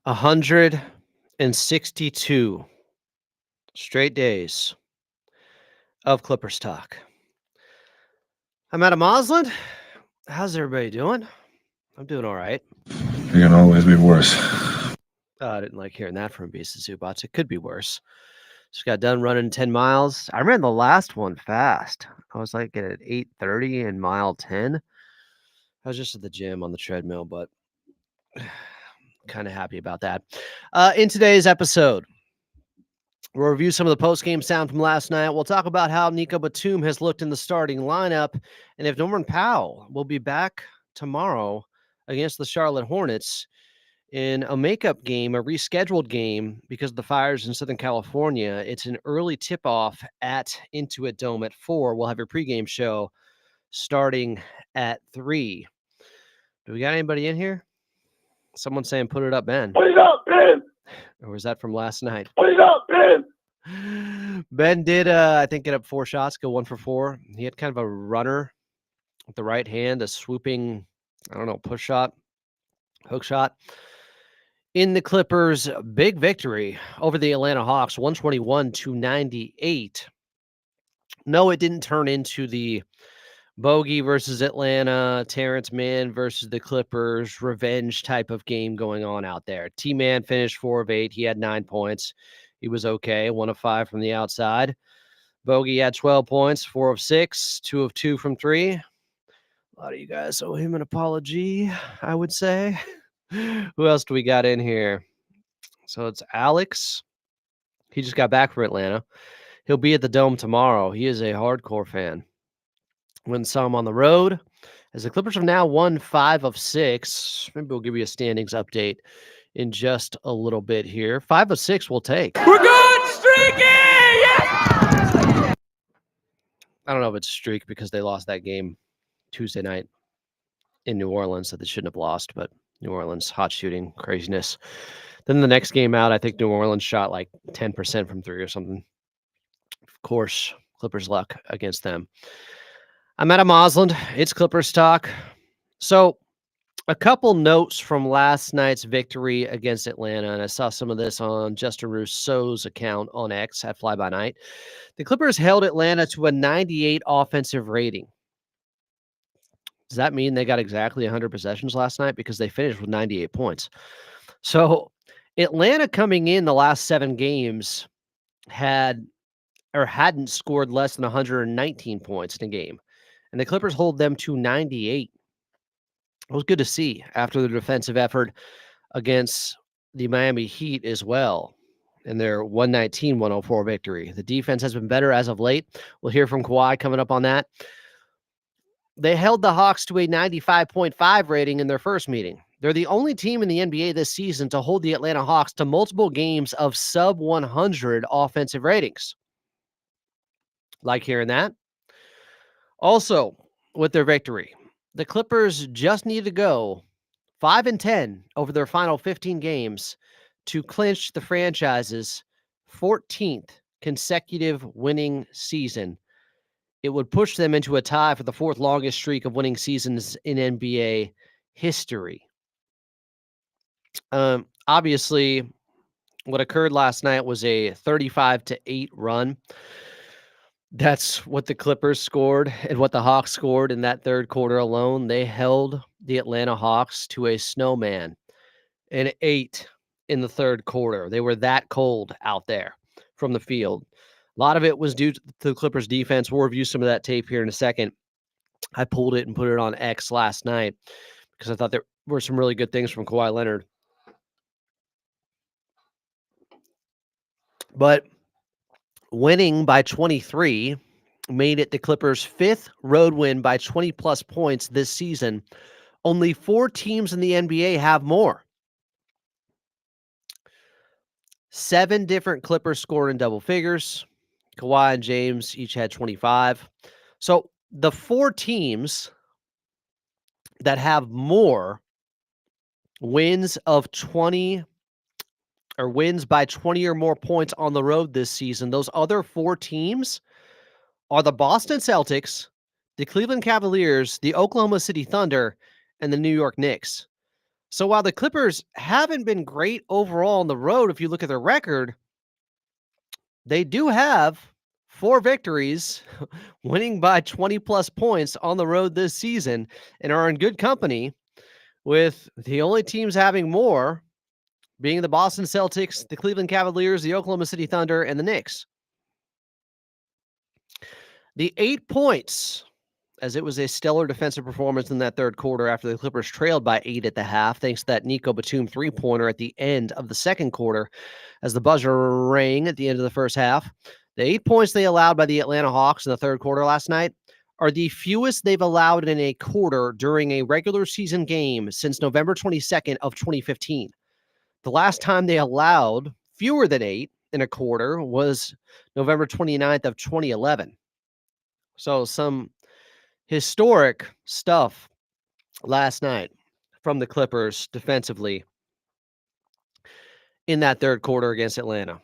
162 straight days of Clippers talk. I'm Adam Osland. How's everybody doing? I'm doing all right. It can always be worse. I didn't like hearing that from Beast Zubats. It could be worse. Just got done running 10 miles. I ran the last one fast. I was like at 8:30 in mile 10. I was just at the gym on the treadmill, but kind of happy about that. In today's episode, we'll review some of the post-game sound from last night. We'll talk about how Nico Batum has looked in the starting lineup, and if Norman Powell will be back tomorrow against the Charlotte Hornets in a makeup game, a rescheduled game because of the fires in Southern California. It's an early tip-off at Intuit Dome at 4. We'll have your pregame show starting at 3. Do we got anybody in here? Someone saying, put it up, Ben. Put it up, Ben. Or was that from last night? Put it up, Ben. Ben did, I think, get up 4 shots, go 1 for 4. He had kind of a runner with the right hand, a swooping, push shot, hook shot. In the Clippers' big victory over the Atlanta Hawks, 121-98. No, it didn't turn into the Bogey versus Atlanta, Terrence Mann versus the Clippers, revenge type of game going on out there. T-Man finished 4 of 8. He had 9 points. He was okay, 1 of 5 from the outside. Bogey had 12 points, 4 of 6, 2 of 2 from 3. A lot of you guys owe him an apology, I would say. Who else do we got in here? So it's Alex. He just got back from Atlanta. He'll be at the Dome tomorrow. He is a hardcore fan. Went and saw him on the road. As the Clippers have now won 5 of 6. Maybe we'll give you a standings update in just a little bit here. 5 of 6 we'll take. We're good, streaky! Yes! I don't know if it's a streak because they lost that game Tuesday night in New Orleans that they shouldn't have lost, but New Orleans hot shooting craziness. Then the next game out, I think New Orleans shot like 10% from 3 or something. Of course, Clippers luck against them. I'm Adam Osland. It's Clippers talk. So a couple notes from last night's victory against Atlanta, and I saw some of this on Justin Rousseau's account on X at Fly By Night. The Clippers held Atlanta to a 98 offensive rating. Does that mean they got exactly 100 possessions last night? Because they finished with 98 points. So Atlanta coming in the last 7 games hadn't scored less than 119 points in a game. And the Clippers hold them to 98. It was good to see after the defensive effort against the Miami Heat as well in their 119-104 victory. The defense has been better as of late. We'll hear from Kawhi coming up on that. They held the Hawks to a 95.5 rating in their first meeting. They're the only team in the NBA this season to hold the Atlanta Hawks to multiple games of sub 100 offensive ratings. Like hearing that. Also, with their victory, the Clippers just need to go 5-10 over their final 15 games to clinch the franchise's 14th consecutive winning season. It would push them into a tie for the 4th longest streak of winning seasons in NBA history. Obviously, what occurred last night was a 35-8 run. That's what the Clippers scored and what the Hawks scored in that third quarter alone. They held the Atlanta Hawks to a snowman, an 8 in the third quarter. They were that cold out there from the field. A lot of it was due to the Clippers defense. We'll review some of that tape here in a second. I pulled it and put it on X last night because I thought there were some really good things from Kawhi Leonard. But winning by 23 made it the Clippers' 5th road win by 20-plus points this season. Only 4 teams in the NBA have more. 7 different Clippers scored in double figures. Kawhi and James each had 25. So the 4 teams that have more wins of 20 or wins by 20 or more points on the road this season, those other 4 teams are the Boston Celtics, the Cleveland Cavaliers, the Oklahoma City Thunder, and the New York Knicks. So while the Clippers haven't been great overall on the road, if you look at their record, they do have 4 victories, winning by 20+ points on the road this season, and are in good company with the only teams having more being the Boston Celtics, the Cleveland Cavaliers, the Oklahoma City Thunder, and the Knicks. The 8 points, as it was a stellar defensive performance in that third quarter after the Clippers trailed by 8 at the half, thanks to that Nico Batum three-pointer at the end of the second quarter as the buzzer rang at the end of the first half. The 8 points they allowed by the Atlanta Hawks in the third quarter last night are the fewest they've allowed in a quarter during a regular season game since November 22nd of 2015. The last time they allowed fewer than 8 in a quarter was November 29th of 2011. So some historic stuff last night from the Clippers defensively in that third quarter against Atlanta.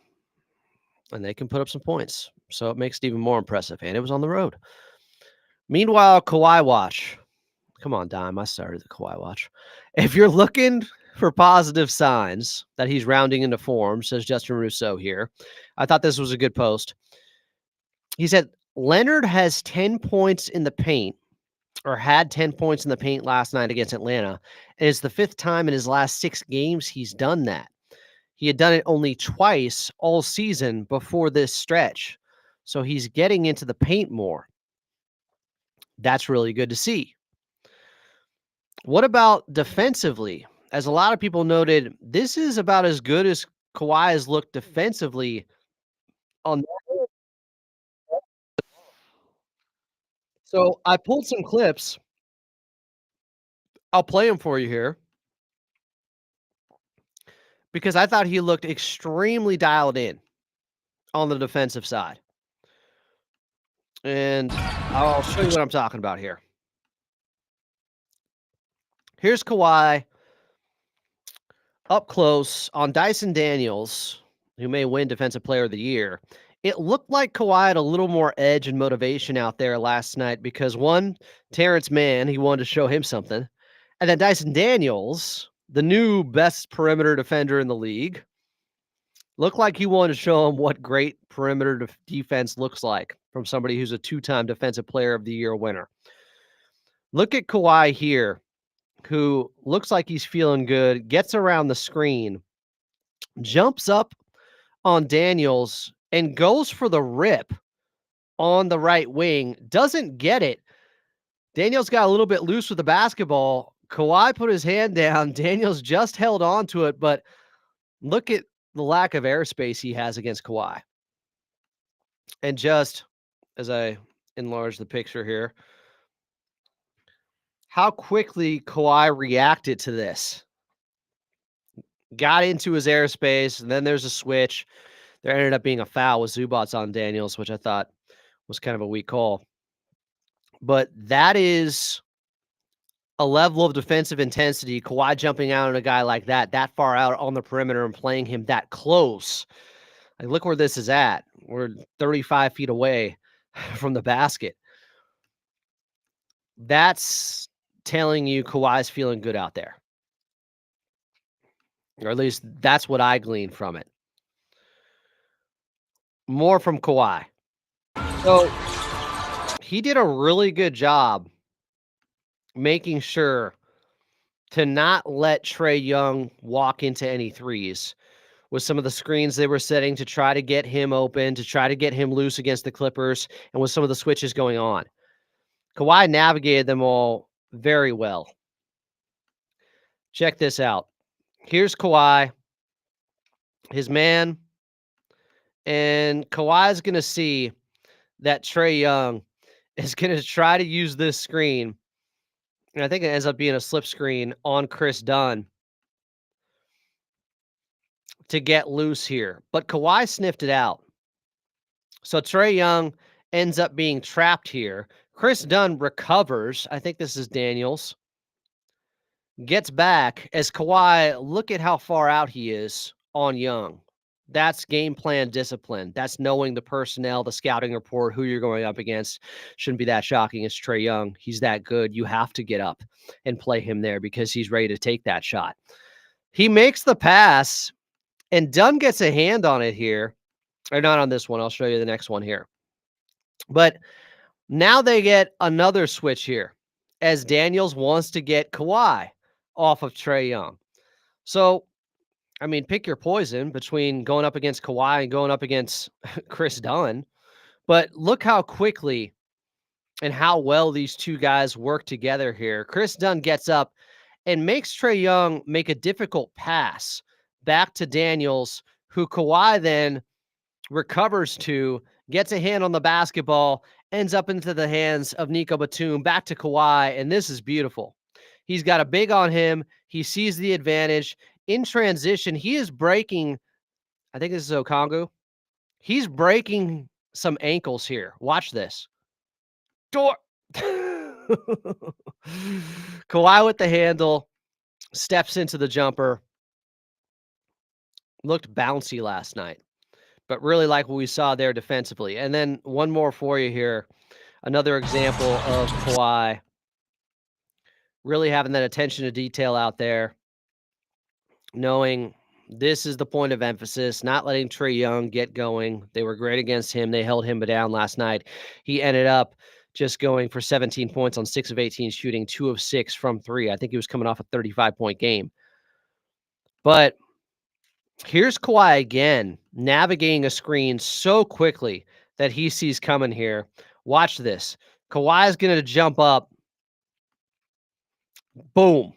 And they can put up some points. So it makes it even more impressive. And it was on the road. Meanwhile, Kawhi watch. Come on, Dime. I started the Kawhi watch. If you're looking for positive signs that he's rounding into form, says Justin Rousseau here, I thought this was a good post. He said, Leonard has 10 points in the paint, or had 10 points in the paint last night against Atlanta. And it's the 5th time in his last 6 games he's done that. He had done it only twice all season before this stretch. So he's getting into the paint more. That's really good to see. What about defensively? As a lot of people noted, this is about as good as Kawhi has looked defensively on. So I pulled some clips. I'll play them for you here because I thought he looked extremely dialed in on the defensive side. And I'll show you what I'm talking about here. Here's Kawhi up close on Dyson Daniels, who may win Defensive Player of the Year. It looked like Kawhi had a little more edge and motivation out there last night because, one, Terrence Mann, he wanted to show him something. And then Dyson Daniels, the new best perimeter defender in the league, looked like he wanted to show him what great perimeter defense looks like from somebody who's a 2-time Defensive Player of the Year winner. Look at Kawhi here, who looks like he's feeling good, gets around the screen, jumps up on Daniels, and goes for the rip on the right wing. Doesn't get it. Daniels got a little bit loose with the basketball. Kawhi put his hand down. Daniels just held on to it, but look at the lack of airspace he has against Kawhi. And just as I enlarge the picture here, how quickly Kawhi reacted to this. Got into his airspace, and then there's a switch. There ended up being a foul with Zubats on Daniels, which I thought was kind of a weak call. But that is a level of defensive intensity. Kawhi jumping out on a guy like that far out on the perimeter and playing him that close. Like, look where this is at. We're 35 feet away from the basket. That's telling you Kawhi's feeling good out there. Or at least that's what I gleaned from it. More from Kawhi. So he did a really good job making sure to not let Trae Young walk into any threes with some of the screens they were setting to try to get him open, to try to get him loose against the Clippers, and with some of the switches going on. Kawhi navigated them all very well. Check this out. Here's Kawhi, his man, and Kawhi's going to see that Trae Young is going to try to use this screen, and I think it ends up being a slip screen on Chris Dunn to get loose here. But Kawhi sniffed it out. So Trae Young ends up being trapped here. Chris Dunn recovers. I think this is Daniels. Gets back as Kawhi, look at how far out he is on Young. That's game plan discipline. That's knowing the personnel, the scouting report, who you're going up against. Shouldn't be that shocking. It's Trae Young. He's that good. You have to get up and play him there because he's ready to take that shot. He makes the pass, and Dunn gets a hand on it here. Or not on this one. I'll show you the next one here. But now they get another switch here as Daniels wants to get Kawhi off of Trae Young. So, I mean, pick your poison between going up against Kawhi and going up against Chris Dunn. But look how quickly and how well these two guys work together here. Chris Dunn gets up and makes Trae Young make a difficult pass back to Daniels, who Kawhi then recovers to, gets a hand on the basketball, ends up into the hands of Nico Batum, back to Kawhi, and this is beautiful. He's got a big on him. He sees the advantage. In transition, he is breaking, I think this is Okongu. He's breaking some ankles here. Watch this. Door. Kawhi with the handle, steps into the jumper. Looked bouncy last night, but really like what we saw there defensively. And then one more for you here. Another example of Kawhi really having that attention to detail out there, knowing this is the point of emphasis, not letting Trae Young get going. They were great against him. They held him down last night. He ended up just going for 17 points on 6 of 18 shooting, 2 of 6 from 3. I think he was coming off a 35-point game. But here's Kawhi again, navigating a screen so quickly that he sees coming here. Watch this. Kawhi is going to jump up. Boom.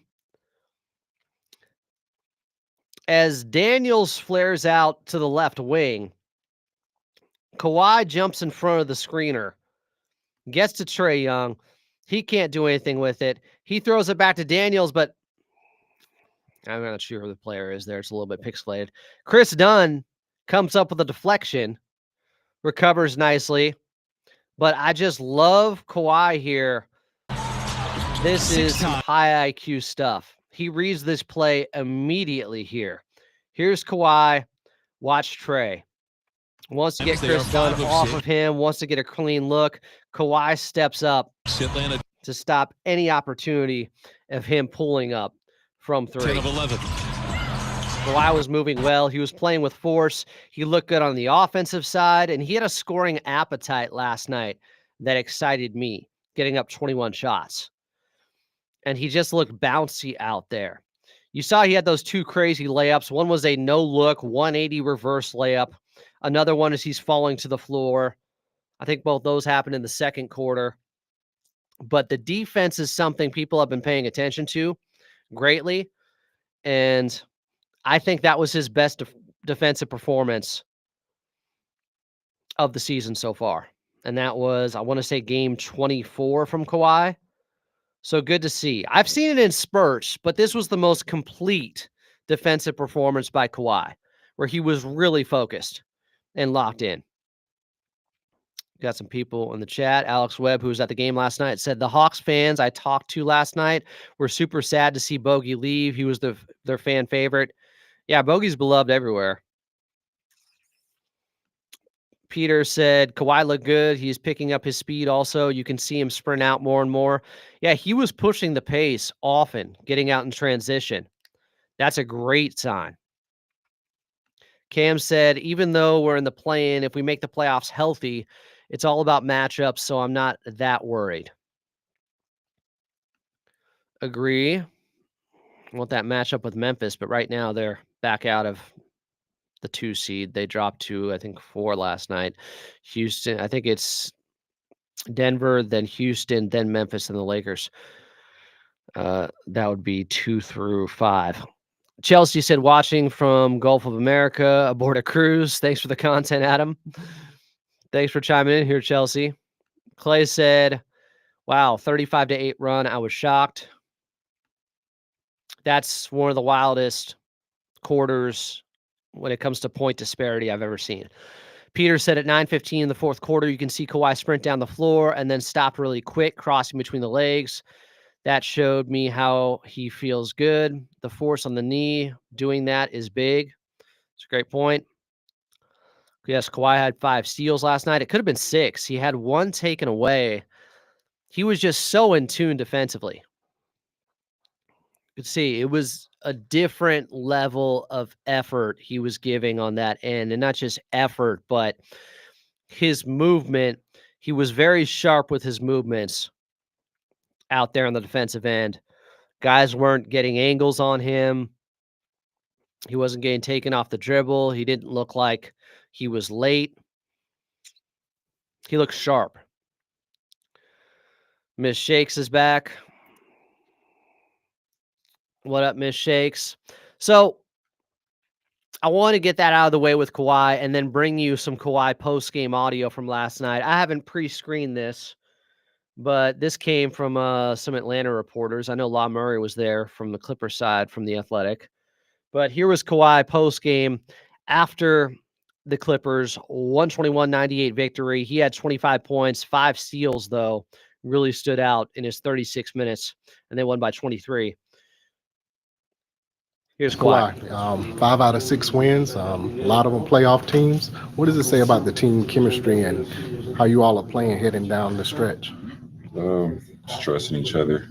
As Daniels flares out to the left wing, Kawhi jumps in front of the screener, gets to Trae Young. He can't do anything with it. He throws it back to Daniels, but I'm not sure who the player is there. It's a little bit pixelated. Chris Dunn comes up with a deflection, recovers nicely. But I just love Kawhi here. This is some high IQ stuff. He reads this play immediately here. Here's Kawhi. Watch Trae. Wants to get Chris Dunn off of him. Wants to get a clean look. Kawhi steps up to stop any opportunity of him pulling up from 3. 10 of 11. Kawhi was moving well. He was playing with force. He looked good on the offensive side, and he had a scoring appetite last night that excited me, getting up 21 shots. And he just looked bouncy out there. You saw he had those 2 crazy layups. One was a no-look 180 reverse layup. Another one is he's falling to the floor. I think both those happened in the second quarter. But the defense is something people have been paying attention to greatly. And I think that was his best defensive performance of the season so far. And that was, I want to say, game 24 from Kawhi. So good to see. I've seen it in spurts, but this was the most complete defensive performance by Kawhi, where he was really focused and locked in. Got some people in the chat. Alex Webb, who was at the game last night, said the Hawks fans I talked to last night were super sad to see Bogey leave. He was their fan favorite. Yeah, Bogey's beloved everywhere. Peter said Kawhi looked good. He's picking up his speed also. You can see him sprint out more and more. Yeah, he was pushing the pace often, getting out in transition. That's a great sign. Cam said, even though we're in the play-in, if we make the playoffs healthy, it's all about matchups, so I'm not that worried. Agree. I want that matchup with Memphis, but right now they're back out of the 2 seed. They dropped to, I think, 4 last night. Houston, I think it's Denver, then Houston, then Memphis, and the Lakers. That would be 2 through 5. Chelsea said, watching from Gulf of America aboard a cruise. Thanks for the content, Adam. Thanks for chiming in here, Chelsea. Clay said, wow, 35-8 run. I was shocked. That's one of the wildest quarters when it comes to point disparity I've ever seen. Peter said at 9:15 in the fourth quarter, you can see Kawhi sprint down the floor and then stop really quick, crossing between the legs. That showed me how he feels good. The force on the knee doing that is big. It's a great point. Yes, Kawhi had 5 steals last night. It could have been 6. He had 1 taken away. He was just so in tune defensively. You could see it was a different level of effort he was giving on that end, and not just effort, but his movement. He was very sharp with his movements out there on the defensive end. Guys weren't getting angles on him. He wasn't getting taken off the dribble. He didn't look like he was late. He looked sharp. Miss Shakes is back. What up, Miss Shakes? So I want to get that out of the way with Kawhi and then bring you some Kawhi post-game audio from last night. I haven't pre-screened this, but this came from some Atlanta reporters. I know La Murray was there from the Clippers side from The Athletic. But here was Kawhi post-game after the Clippers 121-98 victory. He had 25 points, 5 steals, though, really stood out in his 36 minutes, and they won by 23. Here's Kawhi. 5 out of 6 wins, a lot of them playoff teams. What does it say about the team chemistry and how you all are playing heading down the stretch? Just trusting each other.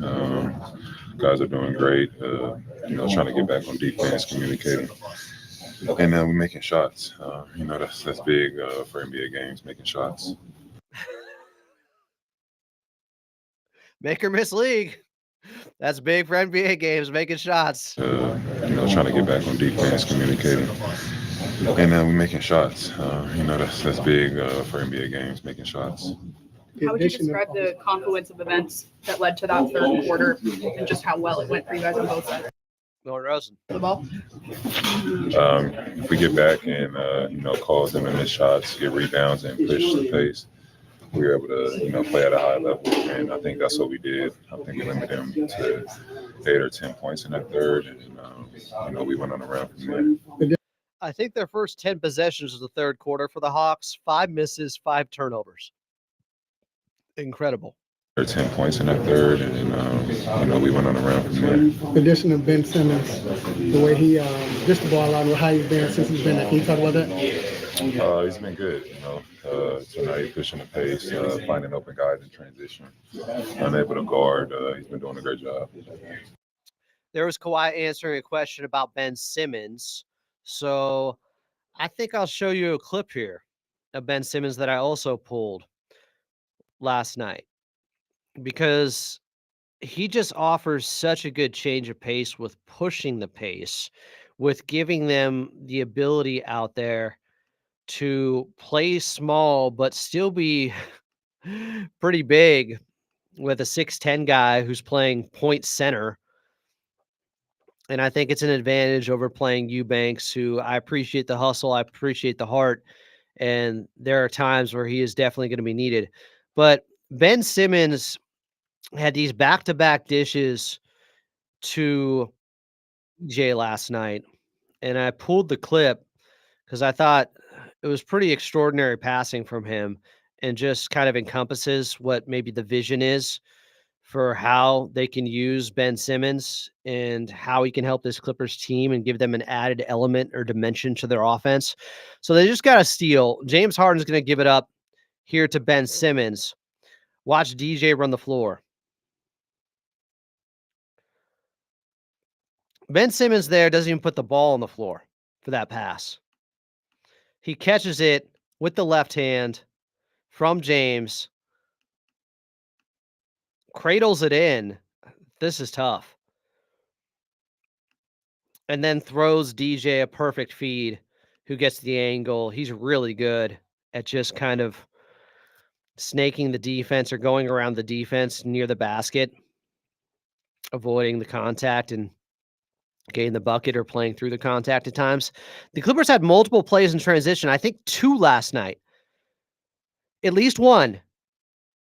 Guys are doing great. Trying to get back on defense, communicating, and we're making shots. That's big for NBA games, making shots. Make or miss league. That's big for NBA games, making shots. Trying to get back on defense, communicating, and we're making shots. That's big for NBA games, making shots. How would you describe the confluence of events that led to that third quarter and just how well it went for you guys on both sides Norton Rosen. of the ball? If we get back and cause them to miss shots, get rebounds, and push the pace, we were able to play at a high level, and I think that's what we did. I think we limited them to 8 or 10 points in that third, and we went on a run from there. I think their first 10 possessions of the third quarter for the Hawks, 5 misses, 5 turnovers. Incredible. 10 points in that third, and we went on a run from there. The addition of Ben Simmons, the way he dished the ball out, how he's been since he's been there. Can you talk about that? He's been good, tonight pushing the pace, finding open guys in transition, unable to guard. He's been doing a great job. There was Kawhi answering a question about Ben Simmons. So I think I'll show you a clip here of Ben Simmons that I also pulled last night, because he just offers such a good change of pace with pushing the pace, with giving them the ability out there to play small but still be pretty big with a 6'10" guy who's playing point center. And I think it's an advantage over playing Eubanks, who I appreciate the hustle, I appreciate the heart, and there are times where he is definitely going to be needed. But Ben Simmons had these back-to-back dishes to DJ last night, and I pulled the clip because I thought it was pretty extraordinary passing from him and just kind of encompasses what maybe the vision is for how they can use Ben Simmons and how he can help this Clippers team and give them an added element or dimension to their offense. So they just got a steal. James Harden's going to give it up here to Ben Simmons. Watch DJ run the floor. Ben Simmons there doesn't even put the ball on the floor for that pass. He catches it with the left hand from James, cradles it in. This is tough. And then throws DJ a perfect feed, who gets the angle. He's really good at just kind of snaking the defense or going around the defense near the basket, avoiding the contact and getting the bucket or playing through the contact at times. The Clippers had multiple plays in transition. I think 2 last night. At least one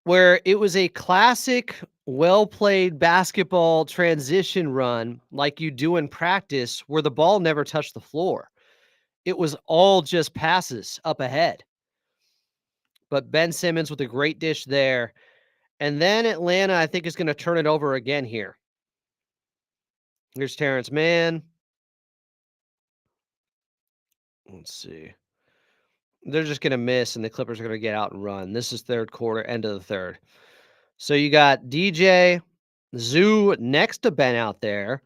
where it was a classic, well-played basketball transition run like you do in practice, where the ball never touched the floor. It was all just passes up ahead. But Ben Simmons with a great dish there. And then Atlanta, I think, is going to turn it over again here. Here's Terrence Mann. Let's see. they're just going to miss, and the Clippers are going to get out and run. This is third quarter, end of the third. So you got DJ, Zoo next to Ben out there,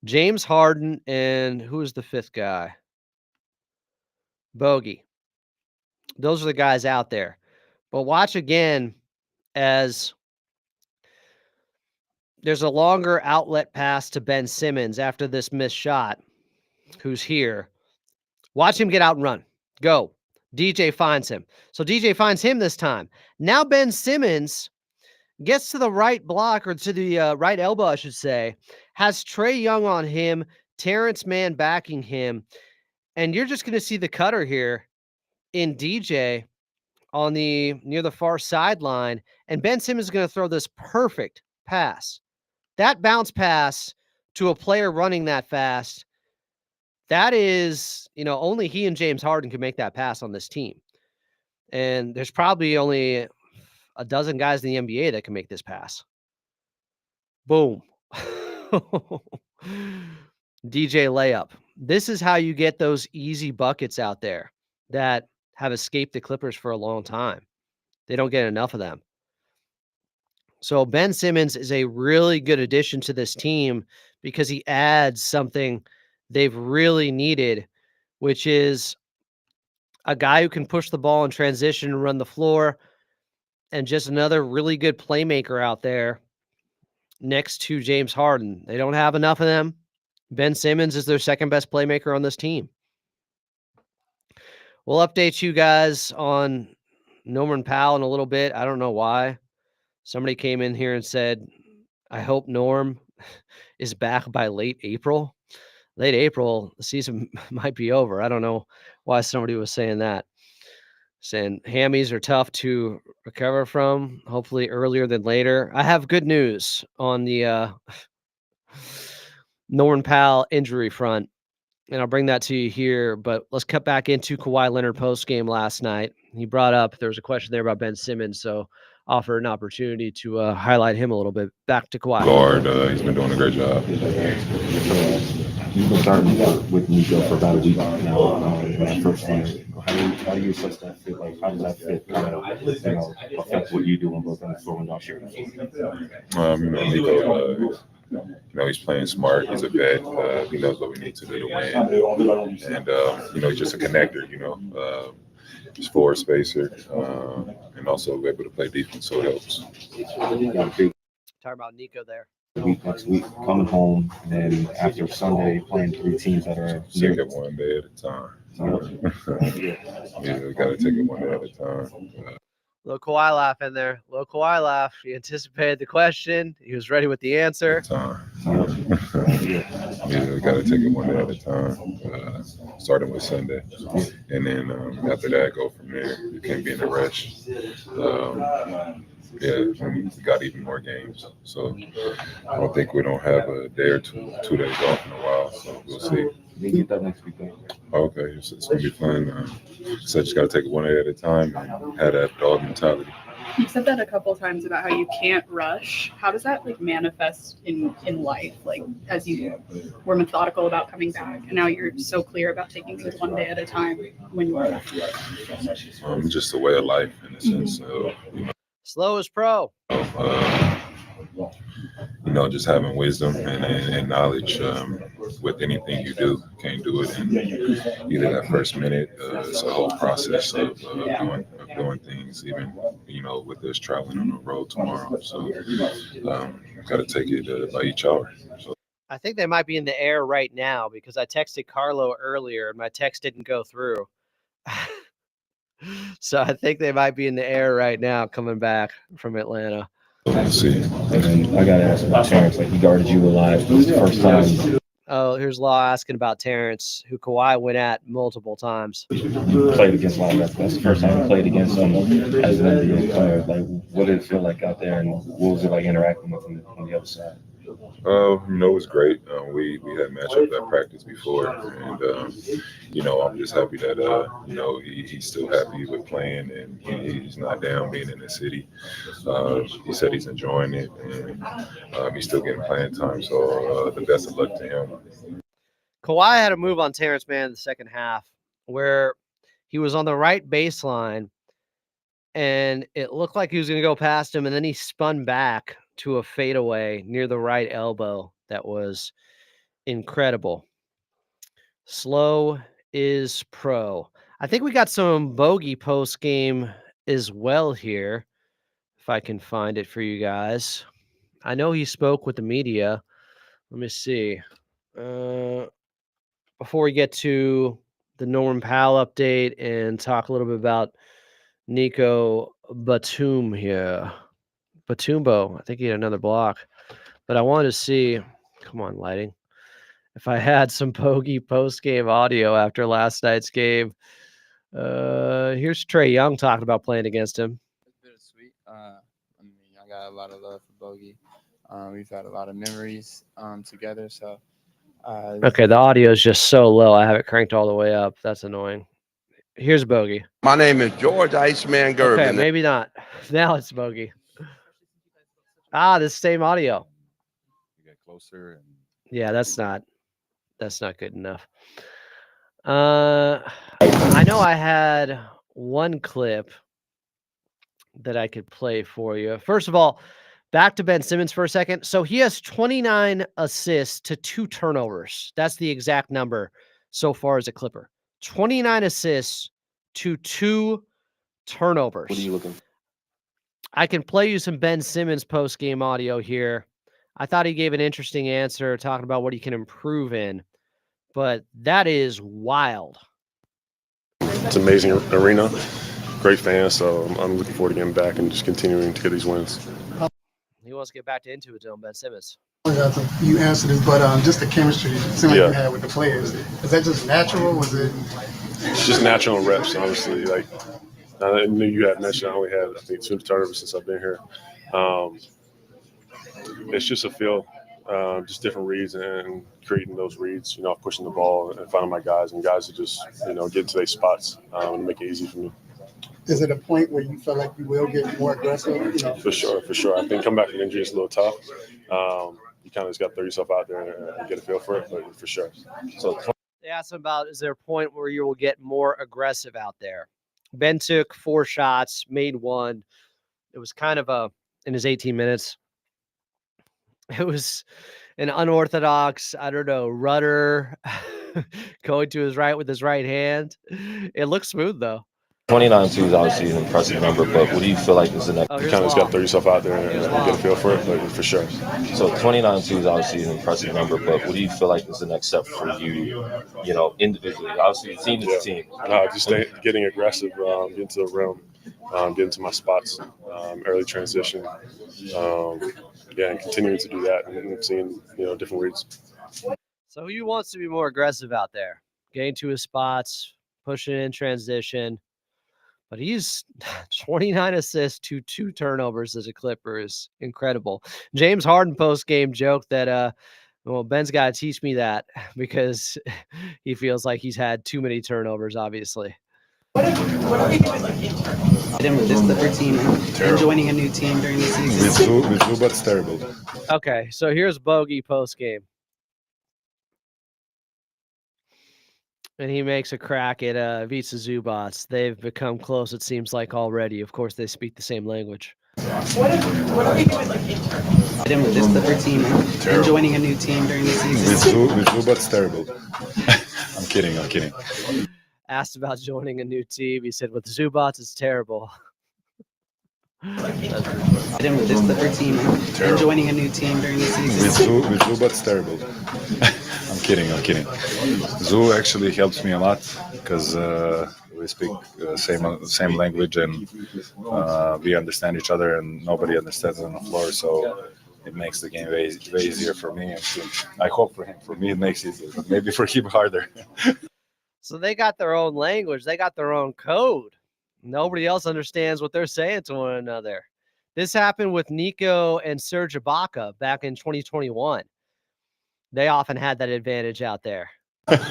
James Harden, and who is the fifth guy? Bogey. Those are the guys out there. But watch again as there's a longer outlet pass to Ben Simmons after this missed shot, who's here. Watch him get out and run. Go. DJ finds him. So DJ finds him this time. Now Ben Simmons gets to the right block, or to the right elbow, I should say, has Trae Young on him, Terrence Mann backing him, and you're just going to see the cutter here in DJ on the near the far sideline, and Ben Simmons is going to throw this perfect pass. That bounce pass to a player running that fast, that is, only he and James Harden can make that pass on this team. And there's probably only a dozen guys in the NBA that can make this pass. Boom. DJ layup. This is how you get those easy buckets out there that have escaped the Clippers for a long time. They don't get enough of them. So Ben Simmons is a really good addition to this team because he adds something they've really needed, which is a guy who can push the ball in transition and run the floor, and just another really good playmaker out there next to James Harden. They don't have enough of them. Ben Simmons is their second best playmaker on this team. We'll update you guys on Norman Powell in a little bit. I don't know why. Somebody came in here and said, I hope Norm is back by late April. Late April, the season might be over. I don't know why somebody was saying that. Saying hammies are tough to recover from, hopefully earlier than later. I have good news on the Norman Powell injury front, and I'll bring that to you here. But let's cut back into Kawhi Leonard postgame last night. He brought up, there was a question there about Ben Simmons, so offer an opportunity to highlight him a little bit. Back to Kawhi. Guard, he's been doing a great job. You've been starting with Nico for about a week now in that first year. How do you assess that fit? Like, how does that fit affect what you do on both ends for when y'all share that? Nico, he's playing smart. He's a vet. He knows what we need to do to win. And, he's just a connector, he's forward spacer, and also able to play defense, so it helps. Talk about Nico there. Next week, coming home, and then after Sunday, playing 3 teams that are Take it one day at a time. We got to take it one day at a time. Little Kawhi laugh in there. Little Kawhi laugh. He anticipated the question. He was ready with the answer. We got to take it one day at a time, starting with Sunday. And then after that, go from there. You can't be in a rush. We got even more games. So I don't think we don't have a day or 2 days off in a while. So we'll see. We get that next week. Okay, it's going to be fun. So just got to take it one day at a time and have that dog mentality. You said that a couple of times about how you can't rush. How does that manifest in life? Like, as you were methodical about coming back, and now you're so clear about taking things one day at a time when you are. Just a way of life in a sense. Slow as pro. Just having wisdom and knowledge with anything you do. You can't do it in either that first minute. It's a whole process of doing things, even, with us traveling on the road tomorrow. So got to take it by each hour. So. I think they might be in the air right now because I texted Carlo earlier and my text didn't go through. So I think they might be in the air right now coming back from Atlanta. Let's see. And I got to ask about Terrence. Like, he guarded you alive. This is the first time. Oh, here's Law asking about Terrence, who Kawhi went at multiple times. You played against Law. That's the first time you played against him as an NBA player. Like, what did it feel like out there, and what was it like interacting with him on the other side? It was great. We had matchup at practice before, and I'm just happy that he's still happy with playing, and he's not down being in the city. He said he's enjoying it, and he's still getting playing time. So the best of luck to him. Kawhi had a move on Terrence Mann in the second half where He was on the right baseline, and it looked like he was going to go past him, and then he spun back to a fadeaway near the right elbow. That was incredible. Slow is pro. I think we got some bogey post game as well here, if I can find it for you guys. I know he spoke with the media. Let me see. Before we get to the Norman Powell update and talk a little bit about Nico Batum here. Batumbo, I think he had another block. But I wanted to see, come on, lighting, if I had some bogey post-game audio after last night's game. Here's Trey Young talking about playing against him. It's bittersweet. I got a lot of love for Bogey. We've had a lot of memories together. So. Okay, the audio is just so low. I have it cranked all the way up. That's annoying. Here's Bogey. My name is George Iceman Gervin. Okay, maybe not. Now it's Bogey. The same audio. You get closer. And... Yeah, that's not good enough. I know I had one clip that I could play for you. First of all, back to Ben Simmons for a second. So he has 29 assists to 2 turnovers. That's the exact number so far as a Clipper. 29 assists to 2 turnovers. What are you looking? I can play you some Ben Simmons post-game audio here. I thought he gave an interesting answer talking about what he can improve in, but that is wild. It's an amazing arena. Great fans, so I'm looking forward to getting back and just continuing to get these wins. He wants to get back to Intuit on Ben Simmons. You answered this, but just the chemistry it seemed like you had with the players. Is that just natural? Was it? It's just natural reps, honestly. Like I knew you had mentioned, I only had 2 turnovers since I've been here. It's just a feel, just different reads and creating those reads. Pushing the ball and finding my guys, and guys that just get into their spots and make it easy for me. Is it a point where you feel like you will get more aggressive? For sure. I think coming back from injury is a little tough. You kind of just got to throw yourself out there and get a feel for it, but for sure. So they asked him about, is there a point where you will get more aggressive out there? Ben took 4 shots, made 1. It was kind of in his 18 minutes, it was an unorthodox, rudder going to his right with his right hand. It looked smooth, though. 29 2 is obviously an impressive number, but what do you feel like is the next? You kind of just got to throw yourself out there and get a feel for it, but for sure. So 29 2 is obviously an impressive number, but what do you feel like is the next step for you, individually? Obviously, the team is a team. Just getting aggressive, getting to the rim, getting to my spots, early transition, and continuing to do that and seeing, different reads. So he wants to be more aggressive out there, getting to his spots, pushing in transition. But he's 29 assists to 2 turnovers as a Clipper is incredible. James Harden post-game joked that, Ben's got to teach me that because he feels like he's had too many turnovers, obviously. What are you doing with this Clipper team and joining a new team during the season? With Zubac's terrible. Okay, so here's Bogey post-game. And he makes a crack at Ivica Zubac. They've become close, it seems like, already. Of course, they speak the same language. What are you doing with this Clipper team and joining a new team during the season? With Zubac's terrible. I'm kidding. Asked about joining a new team. He said, with Zubac, it's terrible. With this Clipper team and joining a new team during the season. With Zubac's terrible. I'm kidding. Zoo actually helps me a lot because we speak same language and we understand each other, and nobody understands on the floor. So it makes the game way easier for me. And I hope for him. For me, it makes it easier. But maybe for him, harder. So they got their own language. They got their own code. Nobody else understands what they're saying to one another. This happened with Nico and Serge Ibaka back in 2021. They often had that advantage out there. It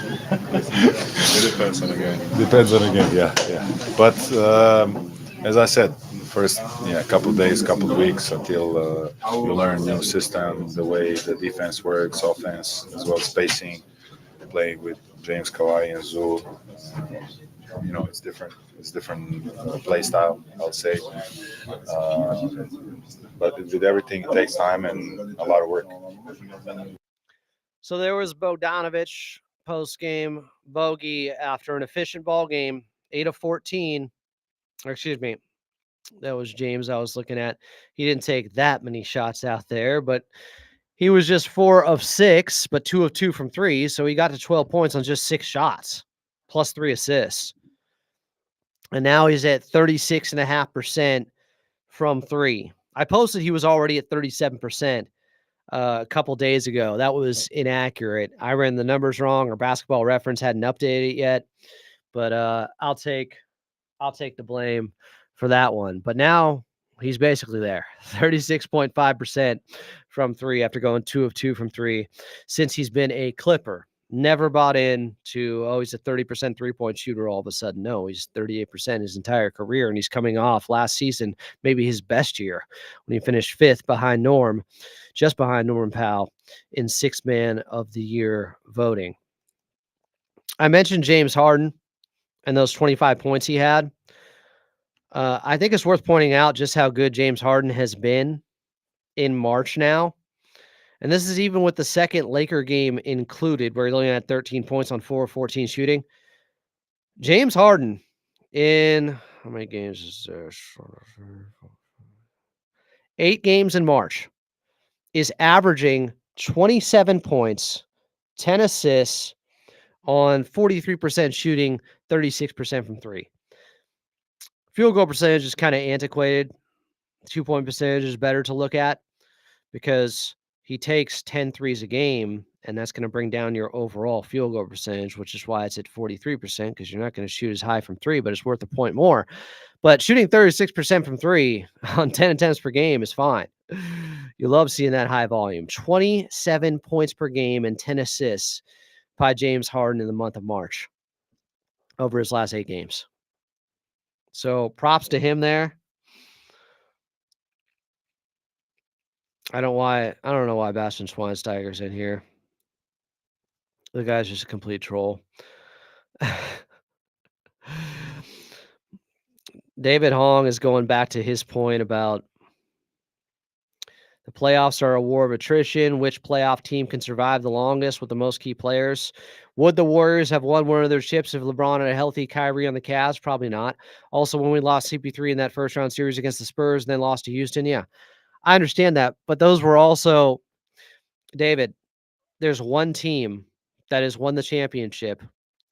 depends on the game. Yeah. But as I said, first, couple days, couple weeks until you learn system, the way the defense works, offense, as well as spacing. playing with James, Kawhi, and Zul. It's different. It's different play style, I would say. But with everything, it takes time and a lot of work. So there was Bogdanovich post-game bogey after an efficient ball game, 8 of 14. Or excuse me, that was James I was looking at. He didn't take that many shots out there, but he was just 4 of 6, but 2 of 2 from 3. So he got to 12 points on just 6 shots, plus 3 assists. And now he's at 36.5% from 3. I posted he was already at 37% a couple days ago. That was inaccurate. I ran the numbers wrong, or Basketball Reference hadn't updated it yet. But I'll take the blame for that one. But now he's basically there. 36.5% from 3 after going 2 of 2 from 3 since he's been a Clipper. Never bought in to, he's a 30% three-point shooter all of a sudden. No, he's 38% his entire career, and he's coming off last season, maybe his best year, when he finished 5th behind Norm, just behind Norman Powell in 6th Man of the Year voting. I mentioned James Harden and those 25 points he had. I think it's worth pointing out just how good James Harden has been in March now. And this is even with the second Laker game included, where he only had 13 points on 4 of 14 shooting. James Harden in how many games is there? 8 games in March is averaging 27 points, 10 assists on 43% shooting, 36% from 3. Field goal percentage is kind of antiquated. 2-point percentage is better to look at because he takes 10 threes a game, and that's going to bring down your overall field goal percentage, which is why it's at 43%, because you're not going to shoot as high from 3, but it's worth a point more. But shooting 36% from 3 on 10 attempts per game is fine. You love seeing that high volume. 27 points per game and 10 assists by James Harden in the month of March over his last 8 games. So props to him there. I don't know why Bastian Schweinsteiger's in here. The guy's just a complete troll. David Hong is going back to his point about the playoffs are a war of attrition. Which playoff team can survive the longest with the most key players? Would the Warriors have won one of their chips if LeBron had a healthy Kyrie on the Cavs? Probably not. Also, when we lost CP3 in that first round series against the Spurs and then lost to Houston, yeah, I understand that. But those were also, David, there's one team that has won the championship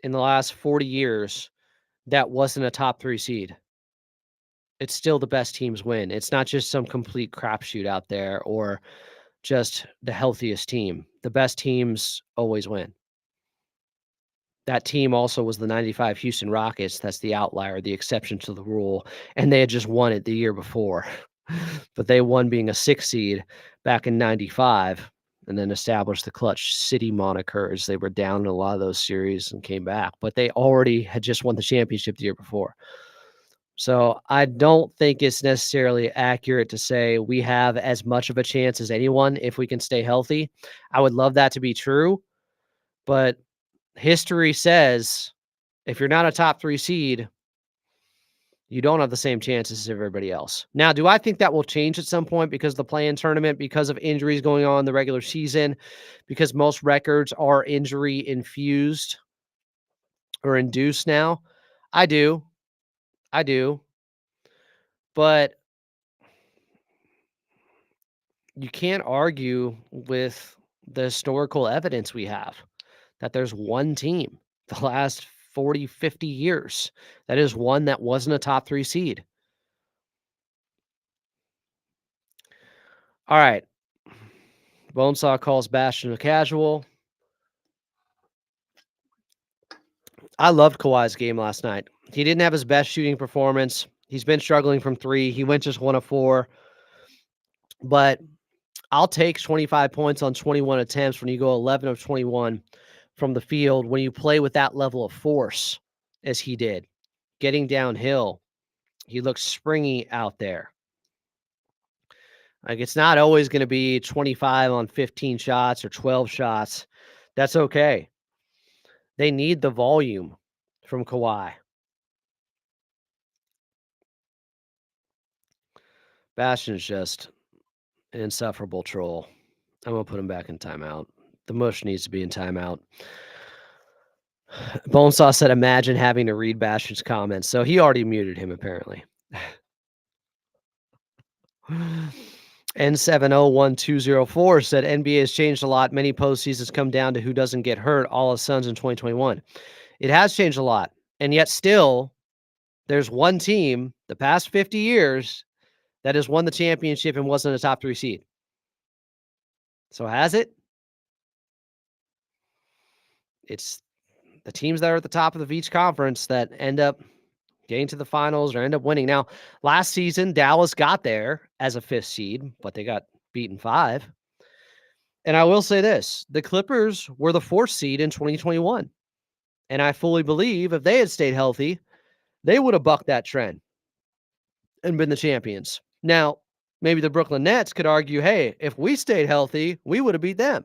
in the last 40 years that wasn't a top 3 seed. It's still the best teams win. It's not just some complete crapshoot out there or just the healthiest team. The best teams always win. That team also was the 95 Houston Rockets. That's the outlier, the exception to the rule. And they had just won it the year before. But they won being a 6 seed back in 95 and then established the Clutch City monikers. They were down in a lot of those series and came back. But they already had just won the championship the year before. So I don't think it's necessarily accurate to say we have as much of a chance as anyone if we can stay healthy. I would love that to be true, but history says if you're not a top 3 seed, you don't have the same chances as everybody else. Now, do I think that will change at some point because of the play-in tournament, because of injuries going on in the regular season, because most records are injury infused or induced now? I do. But you can't argue with the historical evidence we have that there's one team the last 40, 50 years that is one that wasn't a top 3 seed. All right. Bonesaw calls Bastion a casual. I loved Kawhi's game last night. He didn't have his best shooting performance. He's been struggling from 3. He went just 1 of 4. But I'll take 25 points on 21 attempts when you go 11 of 21 from the field, when you play with that level of force as he did. Getting downhill, he looks springy out there. Like, it's not always going to be 25 on 15 shots or 12 shots. That's okay. They need the volume from Kawhi. Bastion's just an insufferable troll. I'm going to put him back in timeout. The mush needs to be in timeout. Bonesaw said, imagine having to read Bastion's comments. So he already muted him, apparently. N701204 said, NBA has changed a lot. Many postseasons come down to who doesn't get hurt. All of Suns in 2021. It has changed a lot. And yet still, there's one team the past 50 years that has won the championship and wasn't a top 3 seed. So has it? It's the teams that are at the top of each conference that end up getting to the finals or end up winning. Now, last season, Dallas got there as a 5th seed, but they got beaten 5. And I will say this, the Clippers were the 4th seed in 2021. And I fully believe if they had stayed healthy, they would have bucked that trend and been the champions. Now, maybe the Brooklyn Nets could argue, hey, if we stayed healthy, we would have beat them.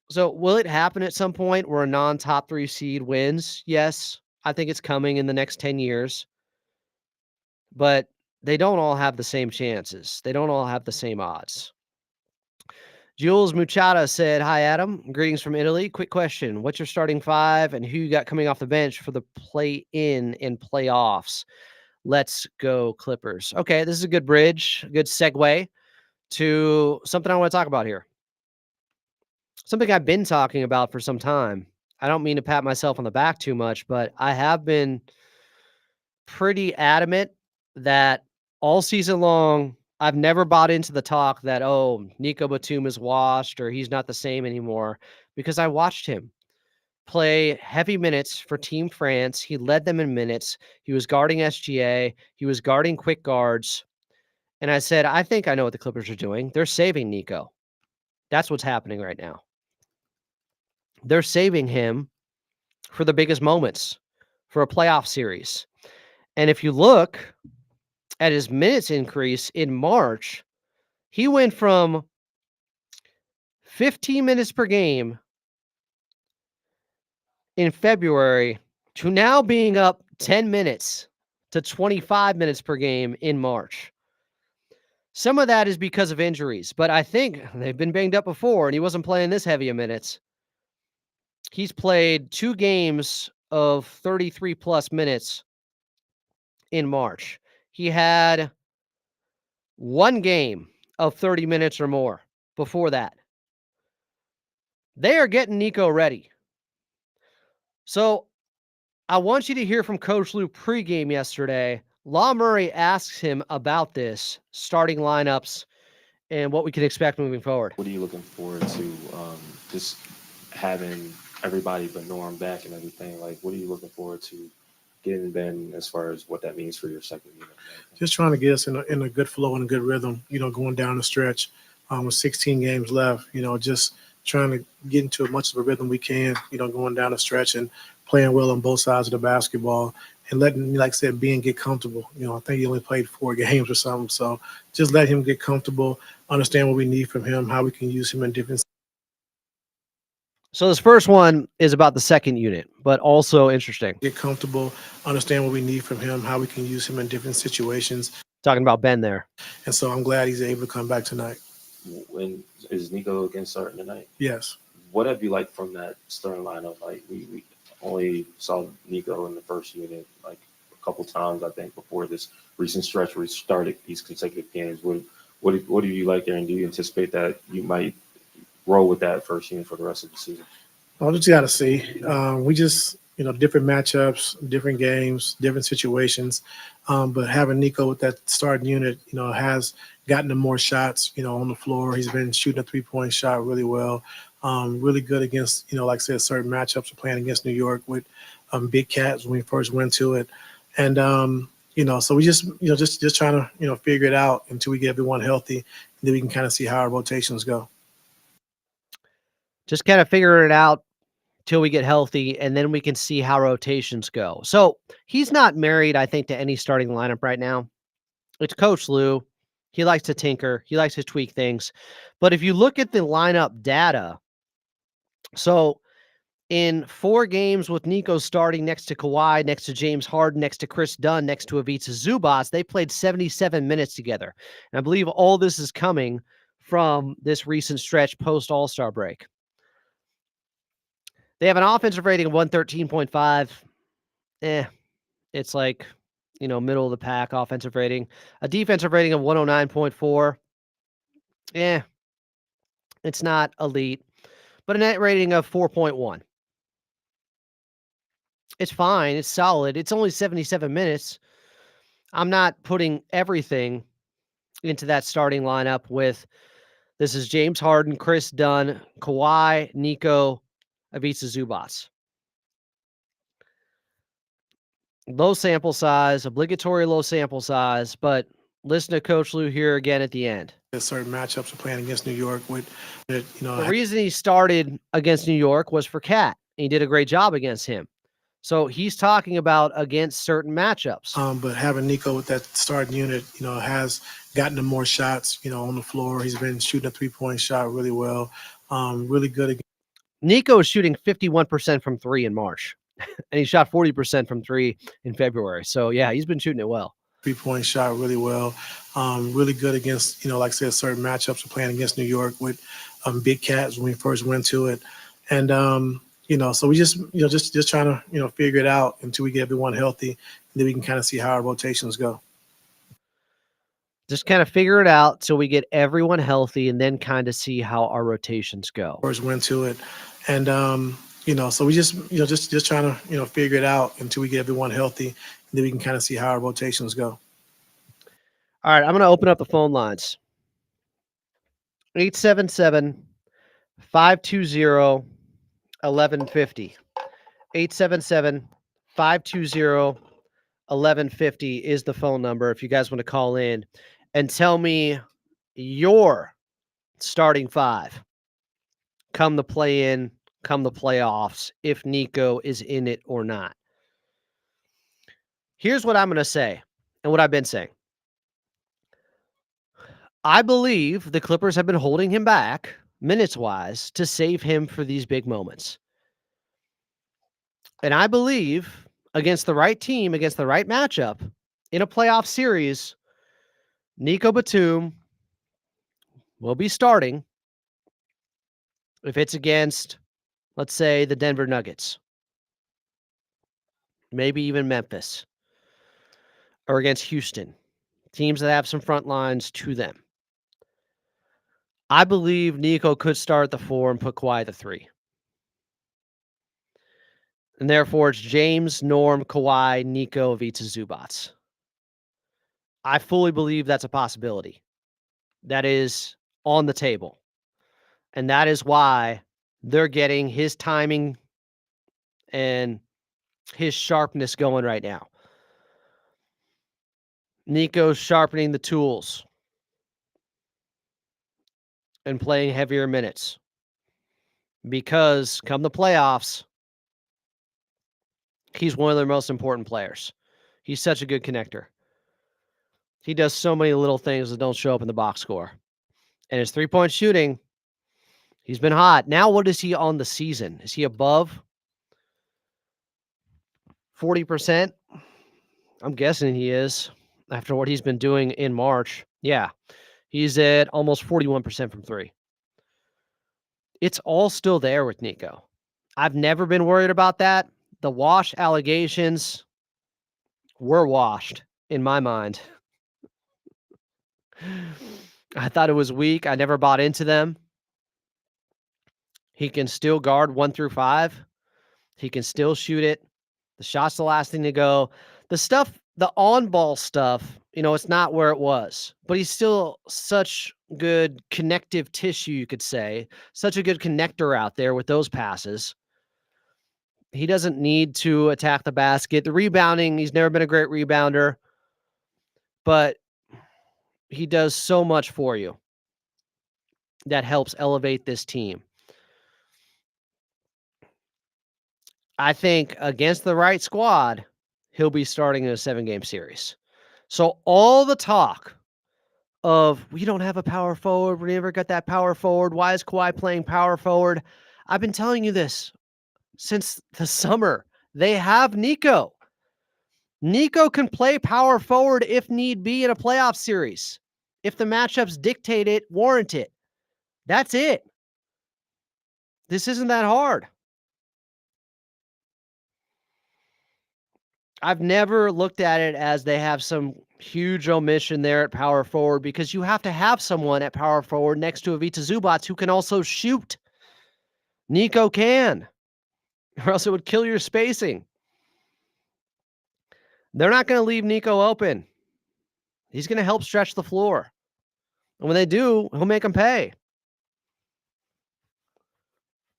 So will it happen at some point where a non-top 3 seed wins? Yes, I think it's coming in the next 10 years. But they don't all have the same chances. They don't all have the same odds. Jules Muchata said, hi, Adam. Greetings from Italy. Quick question. What's your starting 5 and who you got coming off the bench for the play-in and playoffs? Let's go Clippers. Okay, this is a good bridge, a good segue to something I want to talk about here. Something I've been talking about for some time. I don't mean to pat myself on the back too much, but I have been pretty adamant that all season long, I've never bought into the talk that, oh, Nico Batum is washed or he's not the same anymore, because I watched him play heavy minutes for Team France. He led them in minutes. He was guarding SGA. He was guarding quick guards. And I said, I think I know what the Clippers are doing. They're saving Nico. That's what's happening right now. They're saving him for the biggest moments, for a playoff series. And if you look at his minutes increase in March, he went from 15 minutes per game in February to now being up 10 minutes to 25 minutes per game in March. Some of that is because of injuries, but I think they've been banged up before, and he wasn't playing this heavy of minutes. He's played 2 games of 33-plus minutes in March. He had 1 game of 30 minutes or more before that. They are getting Nico ready. So I want you to hear from Coach Lou pregame yesterday. Law Murray asks him about this, starting lineups, and what we can expect moving forward. What are you looking forward to? Just having everybody but Norm back and everything. Like, what are you looking forward to getting Ben as far as what that means for your second unit? Just trying to get us in a good flow and a good rhythm, going down the stretch with 16 games left, just trying to get into as much of a rhythm we can, going down the stretch and playing well on both sides of the basketball and letting, like I said, Ben get comfortable. I think he only played 4 games or something. So just let him get comfortable, understand what we need from him, how we can use him in different. So this first one is about the second unit, but also interesting. Get comfortable, understand what we need from him, how we can use him in different situations. Talking about Ben there. And so I'm glad he's able to come back tonight. When is Nico again starting tonight? Yes. What have you liked from that starting lineup? Like we only saw Nico in the first unit like a couple times, I think, before this recent stretch where he started these consecutive games. What do you like there, and do you anticipate that you might roll with that first unit for the rest of the season? I'll just got to see. We just, different matchups, different games, different situations. But having Nico with that starting unit, has gotten him more shots, on the floor. He's been shooting a 3-point shot really well. Really good against, like I said, certain matchups. We're playing against New York with Big Cats when we first went to it. And, so we just, just trying to, figure it out until we get everyone healthy. And then we can kind of see how our rotations go. Just kind of figure it out till we get healthy, and then we can see how rotations go. So he's not married, I think, to any starting lineup right now. It's Coach Lou. He likes to tinker. He likes to tweak things. But if you look at the lineup data, so In 4 games with Nico starting next to Kawhi, next to James Harden, next to Chris Dunn, next to Ivica Zubac, they played 77 minutes together. And I believe all this is coming from this recent stretch post All-Star break. They have an offensive rating of 113.5. It's like, middle of the pack offensive rating. A defensive rating of 109.4. It's not elite. But a net rating of 4.1. It's fine. It's solid. It's only 77 minutes. I'm not putting everything into that starting lineup with this is James Harden, Chris Dunn, Kawhi, Nico, Ivica Zubac. Low sample size, obligatory low sample size, but listen to Coach Lou here again at the end. Certain matchups are playing against New York with, The reason he started against New York was for Cat. He did a great job against him. So he's talking about against certain matchups. But having Nico with that starting unit, has gotten him more shots, on the floor. He's been shooting a 3-point shot really well. Really good. Nico is shooting 51% from 3 in March, and he shot 40% from 3 in February. So, yeah, he's been shooting it well. 3-point shot really well. Really good against, like I said, certain matchups are playing against New York with Big Cats when we first went to it. And, so we just trying to, figure it out until we get everyone healthy. And then we can kind of see how our rotations go. Just kind of figure it out till we get everyone healthy and then kind of see how our rotations go. First went to it. And, so we just trying to, figure it out until we get everyone healthy. And then we can kind of see how our rotations go. All right, I'm going to open up the phone lines. 877-520-1150. 877-520-1150 is the phone number if you guys want to call in and tell me your starting 5 come the play-in, come the playoffs, if Nico is in it or not. Here's what I'm going to say and what I've been saying. I believe the Clippers have been holding him back minutes-wise to save him for these big moments. And I believe against the right team, against the right matchup, in a playoff series, Nico Batum will be starting if it's against, let's say, the Denver Nuggets, maybe even Memphis, or against Houston, teams that have some front lines to them. I believe Nico could start the 4 and put Kawhi the 3. And therefore, it's James, Norm, Kawhi, Nico, Ivica Zubac. I fully believe that's a possibility. That is on the table. And that is why they're getting his timing and his sharpness going right now. Nico's sharpening the tools and playing heavier minutes. Because come the playoffs, he's one of their most important players. He's such a good connector. He does so many little things that don't show up in the box score. And his 3-point shooting, he's been hot. Now, what is he on the season? Is he above 40%? I'm guessing he is after what he's been doing in March. Yeah, he's at almost 41% from 3. It's all still there with Nico. I've never been worried about that. The wash allegations were washed in my mind. I thought it was weak. I never bought into them. He can still guard 1 through 5. He can still shoot it. The shot's the last thing to go. The stuff, the on-ball stuff, it's not where it was. But he's still such good connective tissue, you could say. Such a good connector out there with those passes. He doesn't need to attack the basket. The rebounding, he's never been a great rebounder. But he does so much for you that helps elevate this team. I think against the right squad, he'll be starting in a 7-game series. So all the talk of we don't have a power forward, we never got that power forward, why is Kawhi playing power forward? I've been telling you this since the summer. They have Nico. Nico can play power forward if need be in a playoff series. If the matchups dictate it, warrant it. That's it. This isn't that hard. I've never looked at it as they have some huge omission there at power forward, because you have to have someone at power forward next to Ivica Zubac who can also shoot. Nico can, or else it would kill your spacing. They're not going to leave Nico open. He's going to help stretch the floor. And when they do, he'll make them pay.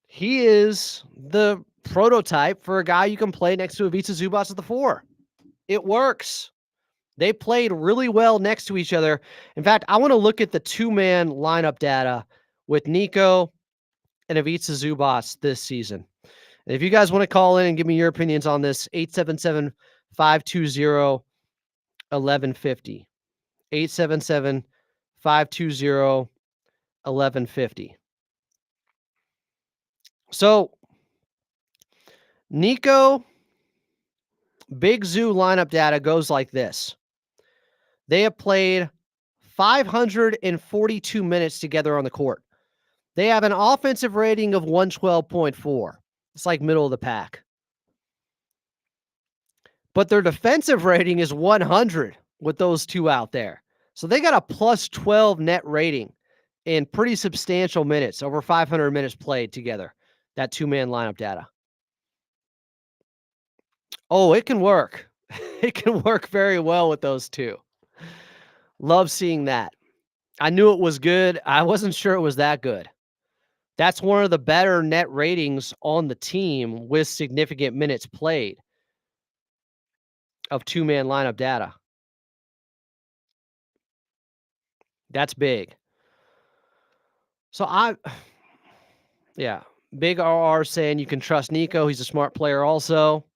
He is the prototype for a guy you can play next to Ivica Zubac at the 4. It works. They played really well next to each other. In fact, I want to look at the 2-man lineup data with Nico and Ivica Zubac this season. And if you guys want to call in and give me your opinions on this, 877-520-1150. 877-520-1150. So, Nico, Big Zoo lineup data goes like this. They have played 542 minutes together on the court. They have an offensive rating of 112.4. It's like middle of the pack. But their defensive rating is 100 with those two out there. So they got a plus 12 net rating in pretty substantial minutes, over 500 minutes played together. That 2-man lineup data. Oh, it can work. It can work very well with those two. Love seeing that. I knew it was good. I wasn't sure it was that good. That's one of the better net ratings on the team with significant minutes played of 2-man lineup data. That's big. So Big RR saying you can trust Nico. He's a smart player also.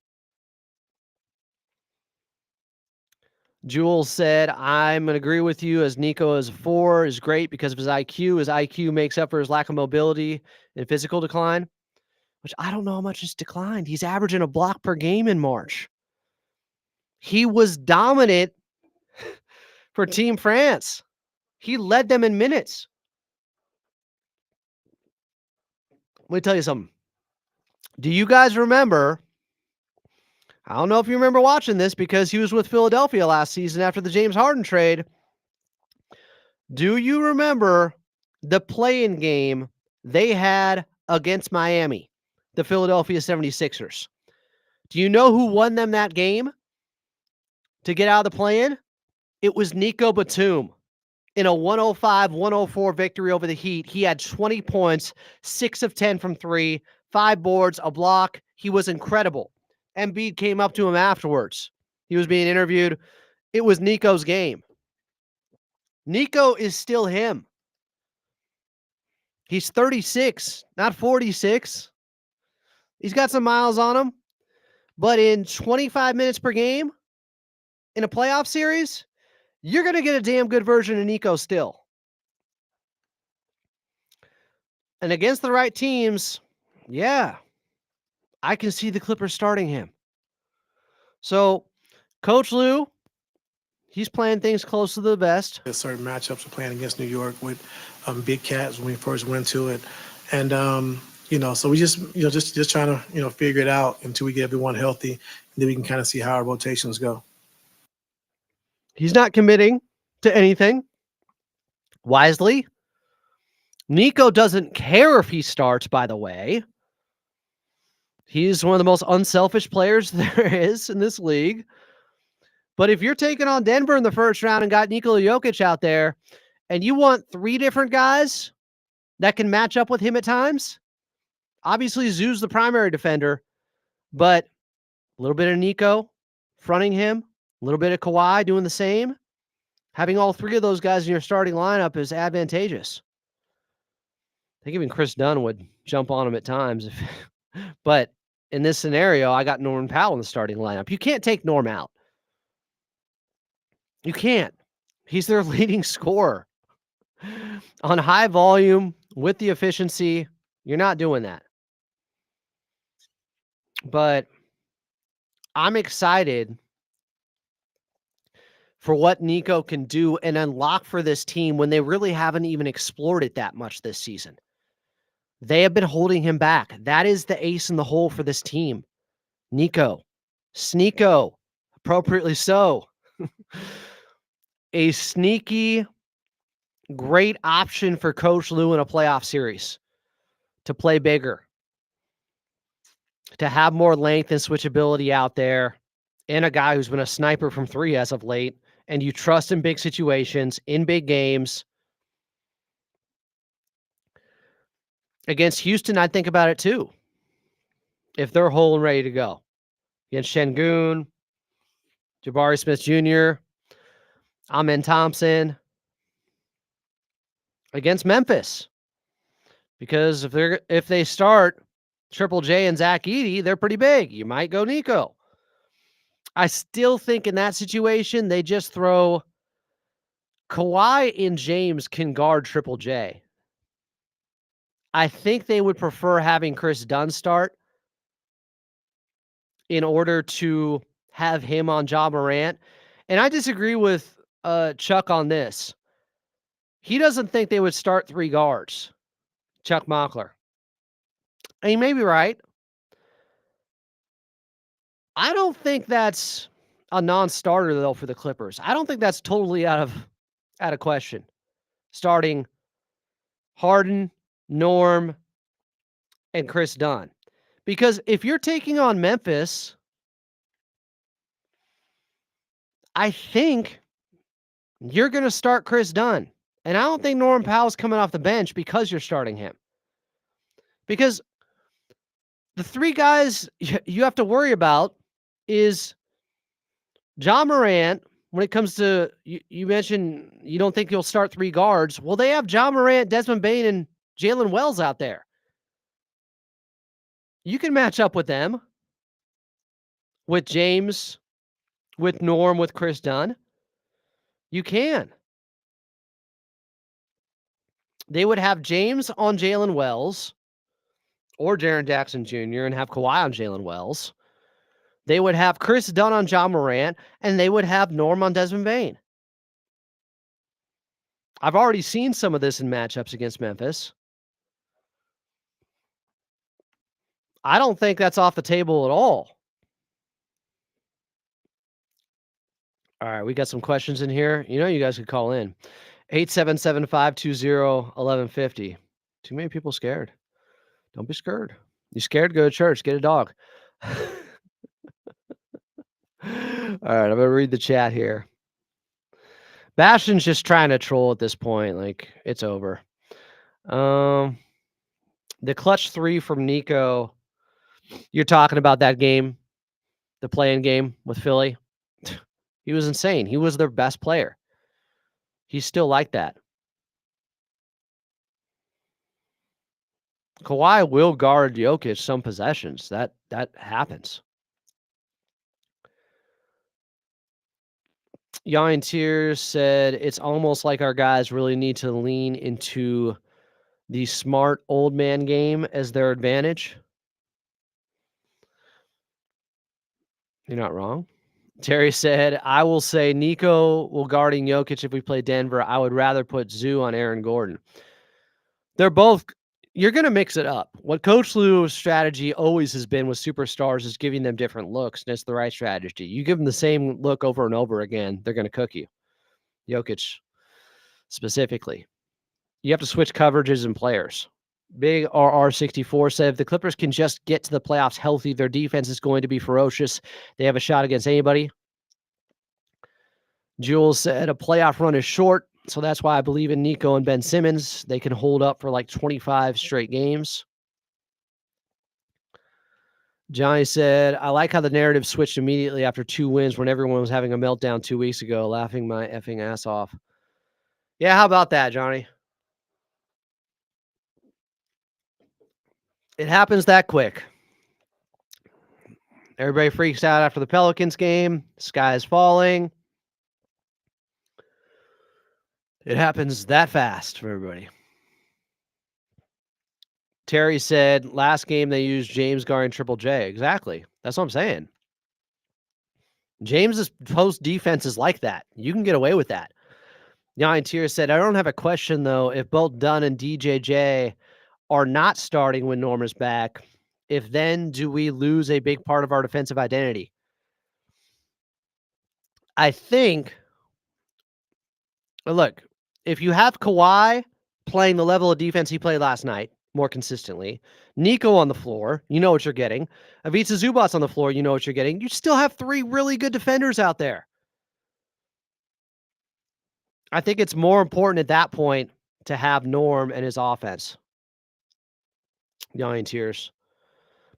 Jules said, I'm going to agree with you, as Nico as a 4 is great because of his IQ. His IQ makes up for his lack of mobility and physical decline, which I don't know how much has declined. He's averaging a block per game in March. He was dominant for Team France. He led them in minutes. Let me tell you something. Do you guys remember? I don't know if you remember watching this because he was with Philadelphia last season after the James Harden trade. Do you remember the play-in game they had against Miami, the Philadelphia 76ers? Do you know who won them that game to get out of the play-in? It was Nico Batum. In a 105-104 victory over the Heat, he had 20 points, 6 of 10 from 3, 5 boards, a block. He was incredible. Embiid came up to him afterwards. He was being interviewed. It was Nico's game. Nico is still him. He's 36, not 46. He's got some miles on him. But in 25 minutes per game, in a playoff series, you're going to get a damn good version of Nico still. And against the right teams, yeah, I can see the Clippers starting him. So, Coach Lou, he's playing things close to the best. There's certain matchups we're playing against New York with Big Cats when we first went to it. And, so we just trying to, figure it out until we get everyone healthy. And then we can kind of see how our rotations go. He's not committing to anything. Wisely. Nico doesn't care if he starts, by the way. He's one of the most unselfish players there is in this league. But if you're taking on Denver in the first round and got Nikola Jokic out there, and you want 3 different guys that can match up with him at times, obviously Zoo's the primary defender, but a little bit of Nico fronting him, a little bit of Kawhi doing the same. Having all 3 of those guys in your starting lineup is advantageous. I think even Chris Dunn would jump on him at times. But in this scenario, I got Norman Powell in the starting lineup. You can't take Norm out. You can't. He's their leading scorer. On high volume, with the efficiency, you're not doing that. But I'm excited for what Nico can do and unlock for this team when they really haven't even explored it that much this season. They have been holding him back. That is the ace in the hole for this team. Nico. Sneeko. Appropriately so. A sneaky, great option for Coach Lou in a playoff series to play bigger, to have more length and switchability out there, and a guy who's been a sniper from three as of late, and you trust in big situations, in big games. Against Houston, I'd think about it too. If they're whole and ready to go. Against Şengün, Jabari Smith Jr., Amen Thompson. Against Memphis. Because if they start Triple J and Zach Edey, they're pretty big. You might go Nico. I still think in that situation, they just throw Kawhi and James can guard Triple J. I think they would prefer having Chris Dunn start in order to have him on Ja Morant. And I disagree with Chuck on this. He doesn't think they would start three guards, Chuck Mockler. And he may be right. I don't think that's a non-starter, though, for the Clippers. I don't think that's totally out of question. Starting Harden, Norm, and Chris Dunn. Because if you're taking on Memphis, I think you're going to start Chris Dunn. And I don't think Norm Powell's coming off the bench because you're starting him. Because the three guys you have to worry about is Ja Morant. When it comes to, you mentioned you don't think you'll start three guards. Well, they have Ja Morant, Desmond Bane, and Jalen Wells out there. You can match up with them. With James, with Norm, with Chris Dunn. You can. They would have James on Jalen Wells or Jaren Jackson Jr. and have Kawhi on Jalen Wells. They would have Chris Dunn on Ja Morant, and they would have Norm on Desmond Bane. I've already seen some of this in matchups against Memphis. I don't think that's off the table at all. All right, we got some questions in here. You know, you guys could call in. 877-520-1150. Too many people scared. Don't be scared. You scared? Go to church. Get a dog. All right, I'm going to read the chat here. Bastion's just trying to troll at this point. Like, it's over. The clutch three from Nico. You're talking about that game, the play-in game with Philly. He was insane. He was their best player. He's still like that. Kawhi will guard Jokic some possessions. That happens. Yawn Tears said, it's almost like our guys really need to lean into the smart old man game as their advantage. You're not wrong. Terry said, I will say Nico will guarding Jokic if we play Denver. I would rather put Zoo on Aaron Gordon. They're both, you're going to mix it up. What Coach Lou's strategy always has been with superstars is giving them different looks, and it's the right strategy. You give them the same look over and over again, they're going to cook you. Jokic specifically. You have to switch coverages and players. Big RR64 said, if the Clippers can just get to the playoffs healthy, their defense is going to be ferocious. They have a shot against anybody. Jules said, a playoff run is short, so that's why I believe in Nico and Ben Simmons. They can hold up for like 25 straight games. Johnny said, I like how the narrative switched immediately after 2 wins when everyone was having a meltdown 2 weeks ago, laughing my effing ass off. Yeah, how about that, Johnny? It happens that quick. Everybody freaks out after the Pelicans game. Sky is falling. It happens that fast for everybody. Terry said last game they used James guarding Triple J. Exactly. That's what I'm saying. James's post defense is like that. You can get away with that. Nine Tier said, I don't have a question, though. If both Dunn and DJJ are not starting when Norm is back, if then do we lose a big part of our defensive identity? I think, look, if you have Kawhi playing the level of defense he played last night more consistently, Nico on the floor, you know what you're getting. Ivica Zubac's on the floor, you know what you're getting. You still have 3 really good defenders out there. I think it's more important at that point to have Norm and his offense. Nine Tears.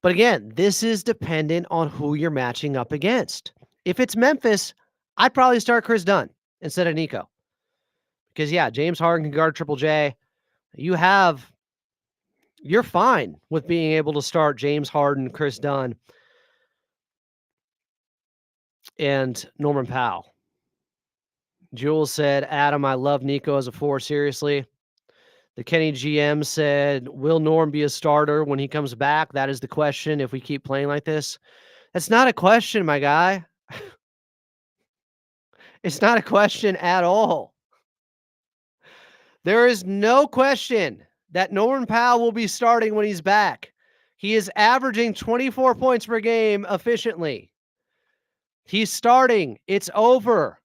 But again, this is dependent on who you're matching up against. If it's Memphis, I'd probably start Chris Dunn instead of Nico. Because, yeah, James Harden can guard Triple J. You're fine with being able to start James Harden, Chris Dunn, and Norman Powell. Jules said, Adam, I love Nico as a 4, seriously. The Kenny GM said, will Norm be a starter when he comes back? That is the question if we keep playing like this. That's not a question, my guy. It's not a question at all. There is no question that Norman Powell will be starting when he's back. He is averaging 24 points per game efficiently. He's starting. It's over.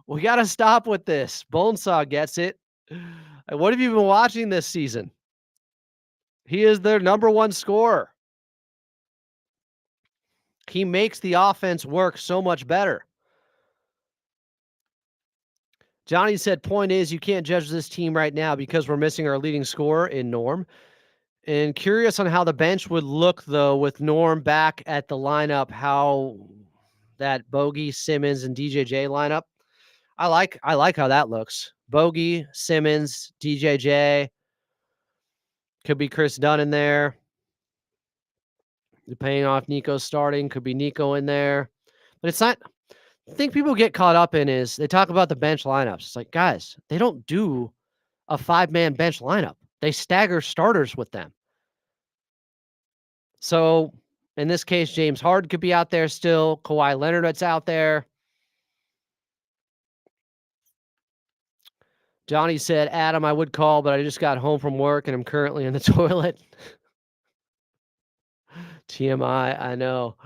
We got to stop with this. Bonesaw gets it. What have you been watching this season? He is their number 1 scorer. He makes the offense work so much better. Johnny said, point is, you can't judge this team right now because we're missing our leading scorer in Norm. And curious on how the bench would look, though, with Norm back at the lineup, how that Bogey, Simmons, and DJJ lineup. I like how that looks. Bogey, Simmons, DJJ. Could be Chris Dunn in there. Depending on if Nico's starting, could be Nico in there. But it's not. I think people get caught up in is they talk about the bench lineups. It's like, guys, they don't do a 5-man bench lineup. They stagger starters with them. So in this case, James Harden could be out there still. Kawhi Leonard that's out there. Johnny said, Adam, I would call, but I just got home from work and I'm currently in the toilet. TMI, I know.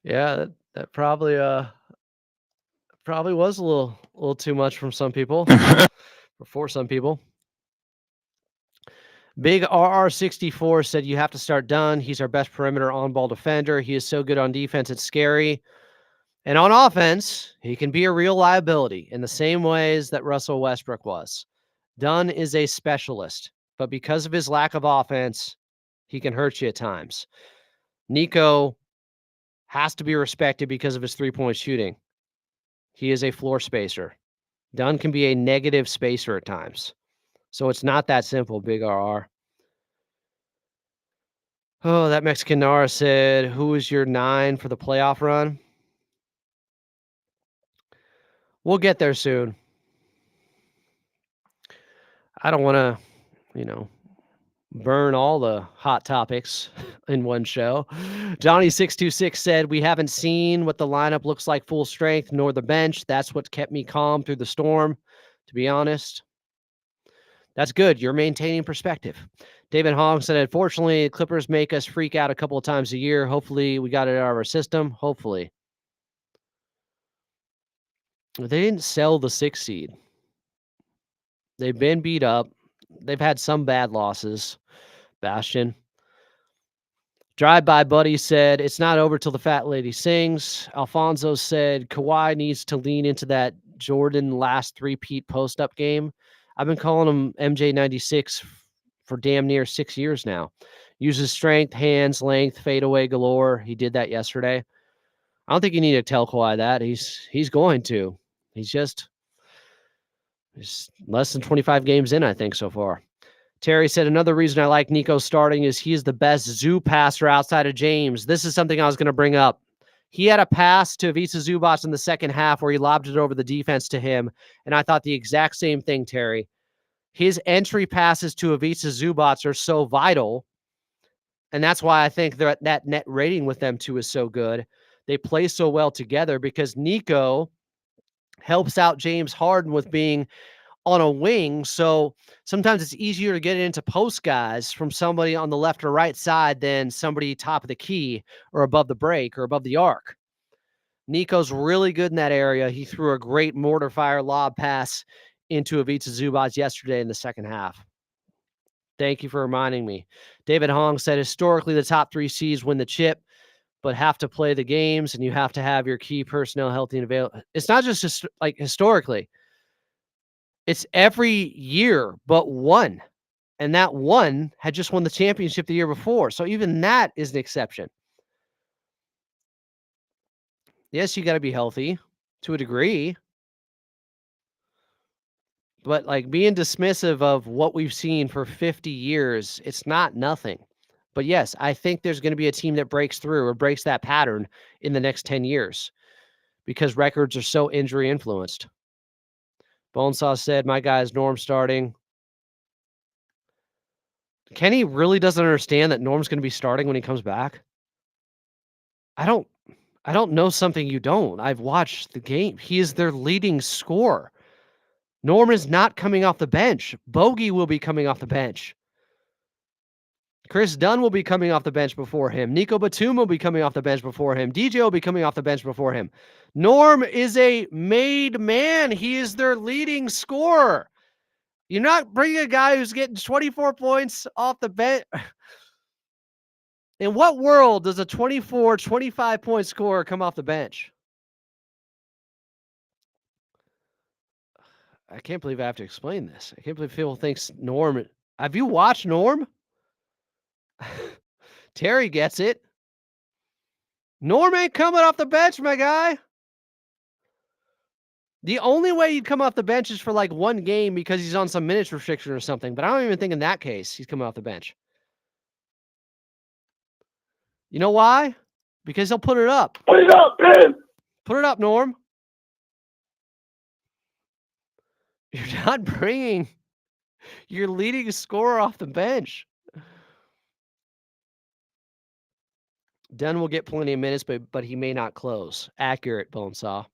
Yeah, that probably was a little too much from some people. Or for some people. Big RR64 said you have to start Dunn. He's our best perimeter on-ball defender. He is so good on defense, it's scary. And on offense, he can be a real liability in the same ways that Russell Westbrook was. Dunn is a specialist, but because of his lack of offense, he can hurt you at times. Nico has to be respected because of his three-point shooting. He is a floor spacer. Dunn can be a negative spacer at times. So it's not that simple, Big RR. Oh, that Mexican Nara said, who is your 9 for the playoff run? We'll get there soon. I don't want to, burn all the hot topics in one show. Johnny626 said, we haven't seen what the lineup looks like full strength, nor the bench. That's what kept me calm through the storm, to be honest. That's good. You're maintaining perspective. David Hong said, unfortunately, the Clippers make us freak out a couple of times a year. Hopefully, we got it out of our system. Hopefully. They didn't sell the 6 seed. They've been beat up. They've had some bad losses. Bastion. Drive-by Buddy said, it's not over till the fat lady sings. Alfonso said, Kawhi needs to lean into that Jordan last three-peat post-up game. I've been calling him MJ96 for damn near 6 years now. Uses strength, hands, length, fadeaway galore. He did that yesterday. I don't think you need to tell Kawhi that. He's going to. He's less than 25 games in, I think, so far. Terry said, another reason I like Nico starting is he is the best zoo passer outside of James. This is something I was going to bring up. He had a pass to Ivica Zubac in the second half where he lobbed it over the defense to him, and I thought the exact same thing, Terry. His entry passes to Ivica Zubac are so vital. And that's why I think that net rating with them two is so good. They play so well together because Nico helps out James Harden with being on a wing. So sometimes it's easier to get into post guys from somebody on the left or right side than somebody top of the key or above the break or above the arc. Nico's really good in that area. He threw a great mortar fire lob pass into Ivica Zubac yesterday in the second half. Thank you for reminding me. David Hong said historically the top 3 seeds win the chip, but have to play the games and you have to have your key personnel healthy and available. It's not just like historically. It's every year but one. And that one had just won the championship the year before. So even that is an exception. Yes, you got to be healthy to a degree. But like being dismissive of what we've seen for 50 years, it's not nothing. But yes, I think there's going to be a team that breaks through or breaks that pattern in the next 10 years because records are so injury influenced. Bonesaw said, my guy's Norm starting. Kenny really doesn't understand that Norm's going to be starting when he comes back. I don't know something you don't. I've watched the game. He is their leading scorer. Norm is not coming off the bench. Bogey will be coming off the bench. Chris Dunn will be coming off the bench before him. Nico Batum will be coming off the bench before him. DJ will be coming off the bench before him. Norm is a made man. He is their leading scorer. You're not bringing a guy who's getting 24 points off the bench. In what world does a 24, 25-point scorer come off the bench? I can't believe I have to explain this. I can't believe people think Norm. Have you watched Norm? Terry gets it. Norm ain't coming off the bench, my guy. The only way he'd come off the bench is for like one game because he's on some minutes restriction or something. But I don't even think in that case he's coming off the bench. You know why? Because he'll put it up. Put it up, Ben. Put it up, Norm. You're not bringing your leading scorer off the bench. Dunn will get plenty of minutes, but he may not close. Accurate, Bonesaw.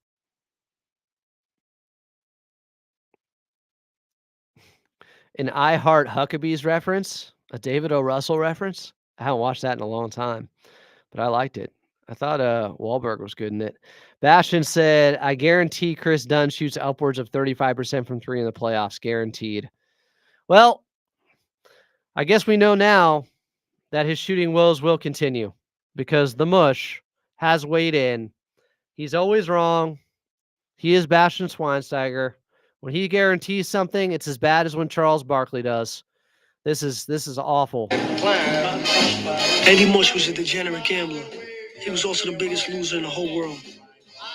An I Heart Huckabees reference, a David O. Russell reference. I haven't watched that in a long time, but I liked it. I thought Wahlberg was good in it. Bastion said, I guarantee Chris Dunn shoots upwards of 35% from 3 in the playoffs. Guaranteed. Well, I guess we know now that his shooting woes will continue because the mush has weighed in. He's always wrong. He is Bastian Schweinsteiger. When he guarantees something, it's as bad as when Charles Barkley does. This is awful. Eddie Mush was a degenerate gambler. He was also the biggest loser in the whole world.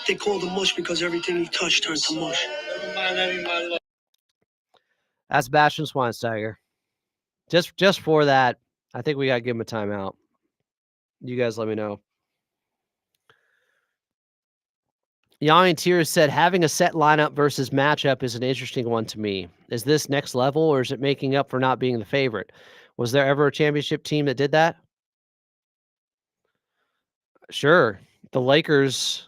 They called him Mush because everything he touched turned to mush. That's Bastian Schweinsteiger. Just for that, I think we got to give him a timeout. You guys let me know. Yanni Tears said, having a set lineup versus matchup is an interesting one to me. Is this next level or is it making up for not being the favorite? Was there ever a championship team that did that? Sure. The Lakers,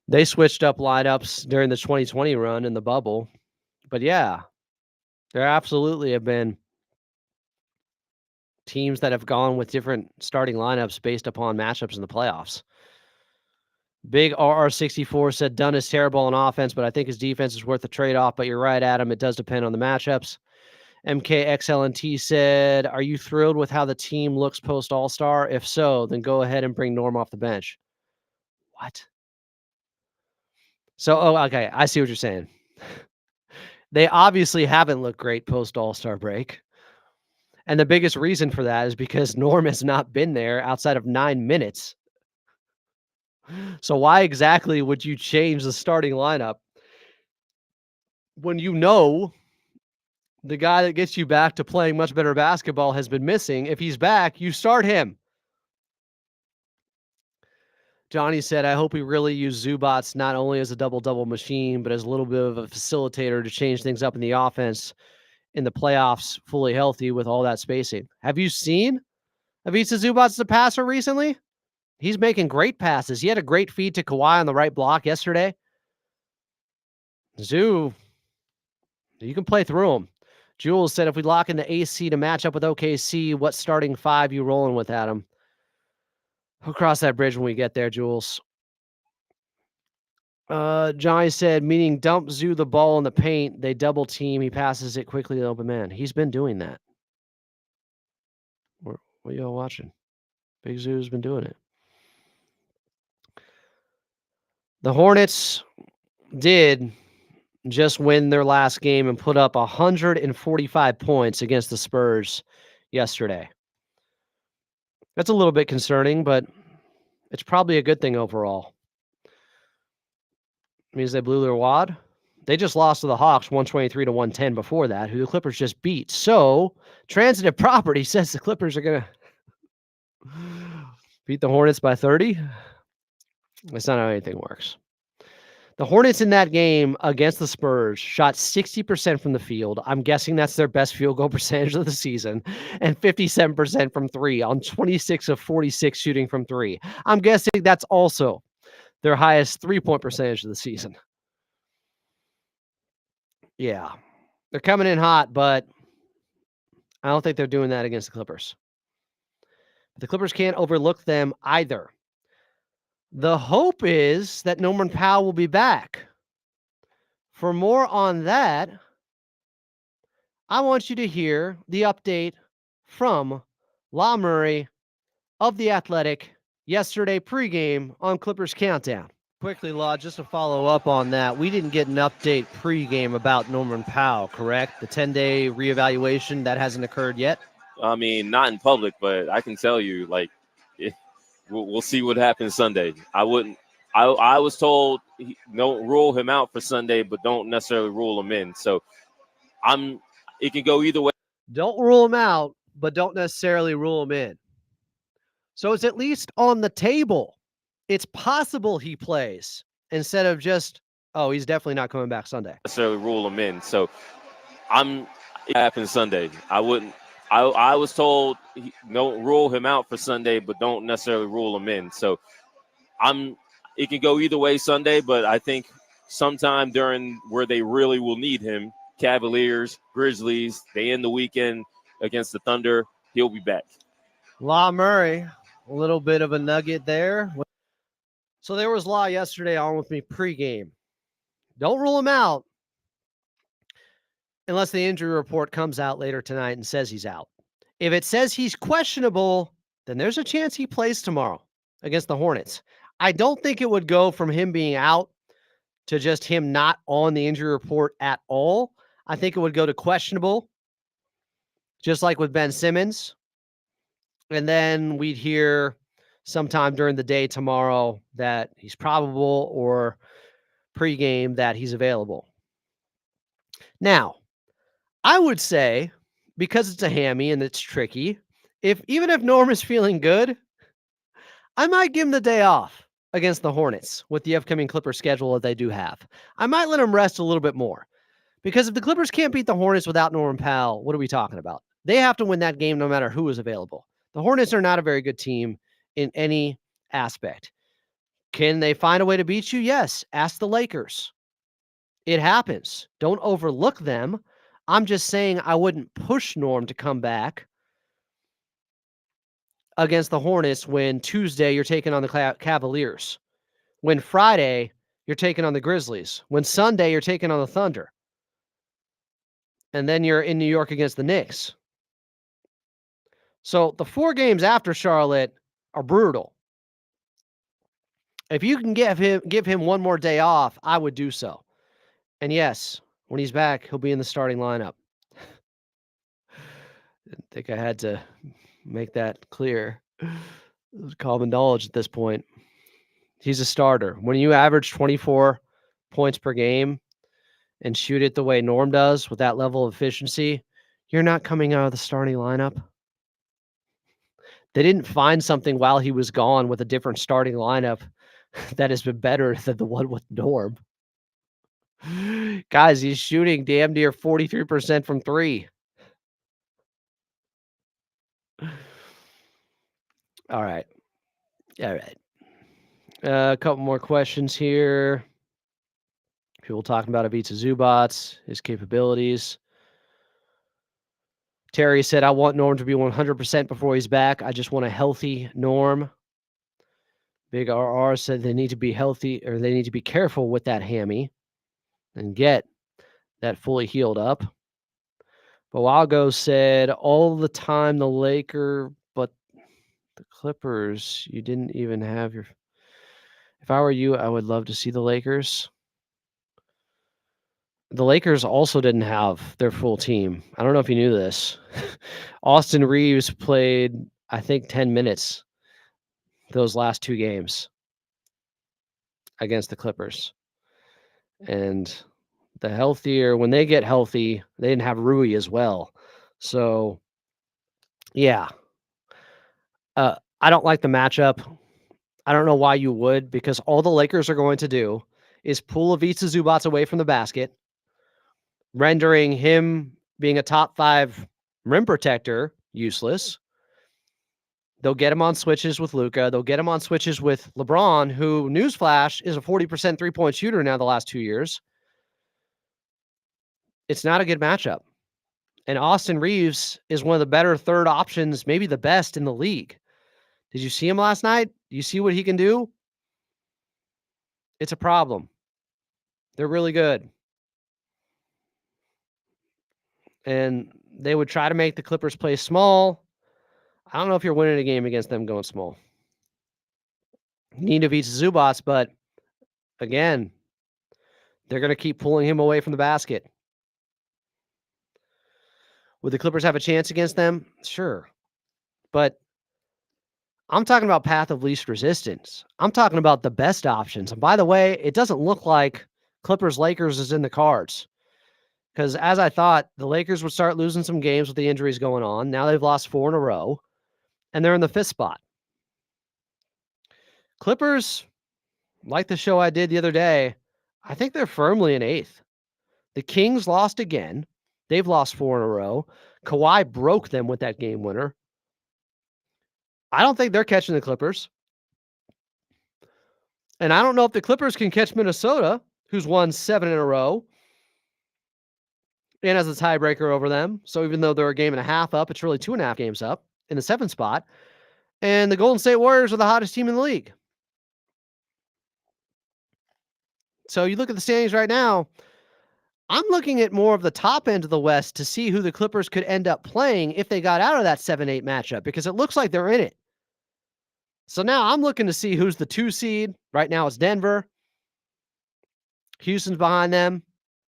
they switched up lineups during the 2020 run in the bubble. But yeah, there absolutely have been teams that have gone with different starting lineups based upon matchups in the playoffs. Big RR64 said Dunn is terrible on offense, but I think his defense is worth the trade-off. But you're right, Adam. It does depend on the matchups. MKXLNT said, are you thrilled with how the team looks post All-Star? If so, then go ahead and bring Norm off the bench. What? So, okay. I see what you're saying. They obviously haven't looked great post All-Star break. And the biggest reason for that is because Norm has not been there outside of 9 minutes. So why exactly would you change the starting lineup when you know the guy that gets you back to playing much better basketball has been missing? If he's back, you start him. Johnny said, I hope we really use Zubats not only as a double-double machine, but as a little bit of a facilitator to change things up in the offense in the playoffs, fully healthy with all that spacing. Have you seen Ivica Zubats the passer recently? He's making great passes. He had a great feed to Kawhi on the right block yesterday. Zoo, you can play through him. Jules said, if we lock in the AC to match up with OKC, what starting five you rolling with, Adam? We'll cross that bridge when we get there, Jules. Johnny said, meaning dump Zoo the ball in the paint. They double team. He passes it quickly to the open man. He's been doing that. What are y'all watching? Big Zoo's been doing it. The Hornets did just win their last game and put up 145 points against the Spurs yesterday. That's a little bit concerning, but it's probably a good thing overall. It means they blew their wad. They just lost to the Hawks 123 to 110 before that, who the Clippers just beat. So, transitive property says the Clippers are going to beat the Hornets by 30. That's not how anything works. The Hornets in that game against the Spurs shot 60% from the field. I'm guessing that's their best field goal percentage of the season, and 57% from three on 26 of 46 shooting from three. I'm guessing that's also their highest three-point percentage of the season. Yeah, they're coming in hot, but I don't think they're doing that against the Clippers. The Clippers can't overlook them either. The hope is that Norman Powell will be back. For more on that, I want you to hear the update from La Murray of The Athletic yesterday pregame on Clippers Countdown. Quickly, Law, just to follow up on that, we didn't get an update pregame about Norman Powell, correct? The 10-day reevaluation, that hasn't occurred yet? I mean, not in public, but I can tell you, like, we'll see what happens Sunday. I was told don't rule him out for Sunday, but don't necessarily rule him in. So it can go either way. Don't rule him out, but don't necessarily rule him in. So it's at least on the table. It's possible he plays instead of just, he's definitely not coming back Sunday. Necessarily rule him in. So it happens Sunday. I was told don't rule him out for Sunday, but don't necessarily rule him in. So it can go either way Sunday, but I think sometime during where they really will need him, Cavaliers, Grizzlies, they end the weekend against the Thunder, he'll be back. La Murray, a little bit of a nugget there. So there was Law yesterday on with me pregame. Don't rule him out unless the injury report comes out later tonight and says he's out. If it says he's questionable, then there's a chance he plays tomorrow against the Hornets. I don't think it would go from him being out to just him not on the injury report at all. I think it would go to questionable, just like with Ben Simmons. And then we'd hear sometime during the day tomorrow that he's probable, or pregame that he's available. Now, I would say, because it's a hammy and it's tricky, even if Norm is feeling good, I might give him the day off against the Hornets with the upcoming Clippers schedule that they do have. I might let him rest a little bit more, because if the Clippers can't beat the Hornets without Norman Powell, what are we talking about? They have to win that game no matter who is available. The Hornets are not a very good team in any aspect. Can they find a way to beat you? Yes. Ask the Lakers. It happens. Don't overlook them. I'm just saying I wouldn't push Norm to come back against the Hornets when Tuesday you're taking on the Cavaliers, when Friday you're taking on the Grizzlies, when Sunday you're taking on the Thunder, and then you're in New York against the Knicks. So the 4 games after Charlotte are brutal. If you can give him one more day off, I would do so. And yes, when he's back, he'll be in the starting lineup. Didn't think I had to make that clear. It was common knowledge at this point. He's a starter. When you average 24 points per game and shoot it the way Norm does with that level of efficiency, you're not coming out of the starting lineup. They didn't find something while he was gone with a different starting lineup that has been better than the one with Norm. Guys, he's shooting damn near 43% from three. All right. All right. A couple more questions here. People talking about Ivica Zubats, his capabilities. Terry said, I want Norm to be 100% before he's back. I just want a healthy Norm. Big RR said they need to be healthy, or they need to be careful with that hammy and get that fully healed up. Boago said, all the time the but the Clippers, you didn't even have your... If I were you, I would love to see the Lakers. The Lakers also didn't have their full team. I don't know if you knew this. Austin Reeves played, I think, 10 minutes those last two games against the Clippers. And when they get healthy, they didn't have Rui as well. So, yeah. I don't like the matchup. I don't know why you would, because all the Lakers are going to do is pull Ivica Zubats away from the basket, rendering him being a top 5 rim protector useless. They'll get him on switches with Luka. They'll get him on switches with LeBron, who, newsflash, is a 40% three-point shooter now the last 2 years. It's not a good matchup. And Austin Reeves is one of the better third options, maybe the best in the league. Did you see him last night? Do you see what he can do? It's a problem. They're really good. And they would try to make the Clippers play small. I don't know if you're winning a game against them going small. You need Ivica Zubats, but again, they're going to keep pulling him away from the basket. Would the Clippers have a chance against them? Sure. But I'm talking about path of least resistance. I'm talking about the best options. And by the way, it doesn't look like Clippers-Lakers is in the cards. Because as I thought, the Lakers would start losing some games with the injuries going on. Now they've lost 4 in a row, and they're in the 5th spot. Clippers, like the show I did the other day, I think they're firmly in 8th. The Kings lost again. They've lost 4 in a row. Kawhi broke them with that game winner. I don't think they're catching the Clippers. And I don't know if the Clippers can catch Minnesota, who's won 7 in a row and has a tiebreaker over them. So even though they're a game and a half up, it's really 2.5 games up in the 7th spot. And the Golden State Warriors are the hottest team in the league. So you look at the standings right now, I'm looking at more of the top end of the West to see who the Clippers could end up playing if they got out of that 7-8 matchup, because it looks like they're in it. So now I'm looking to see who's the 2 seed. Right now it's Denver. Houston's behind them.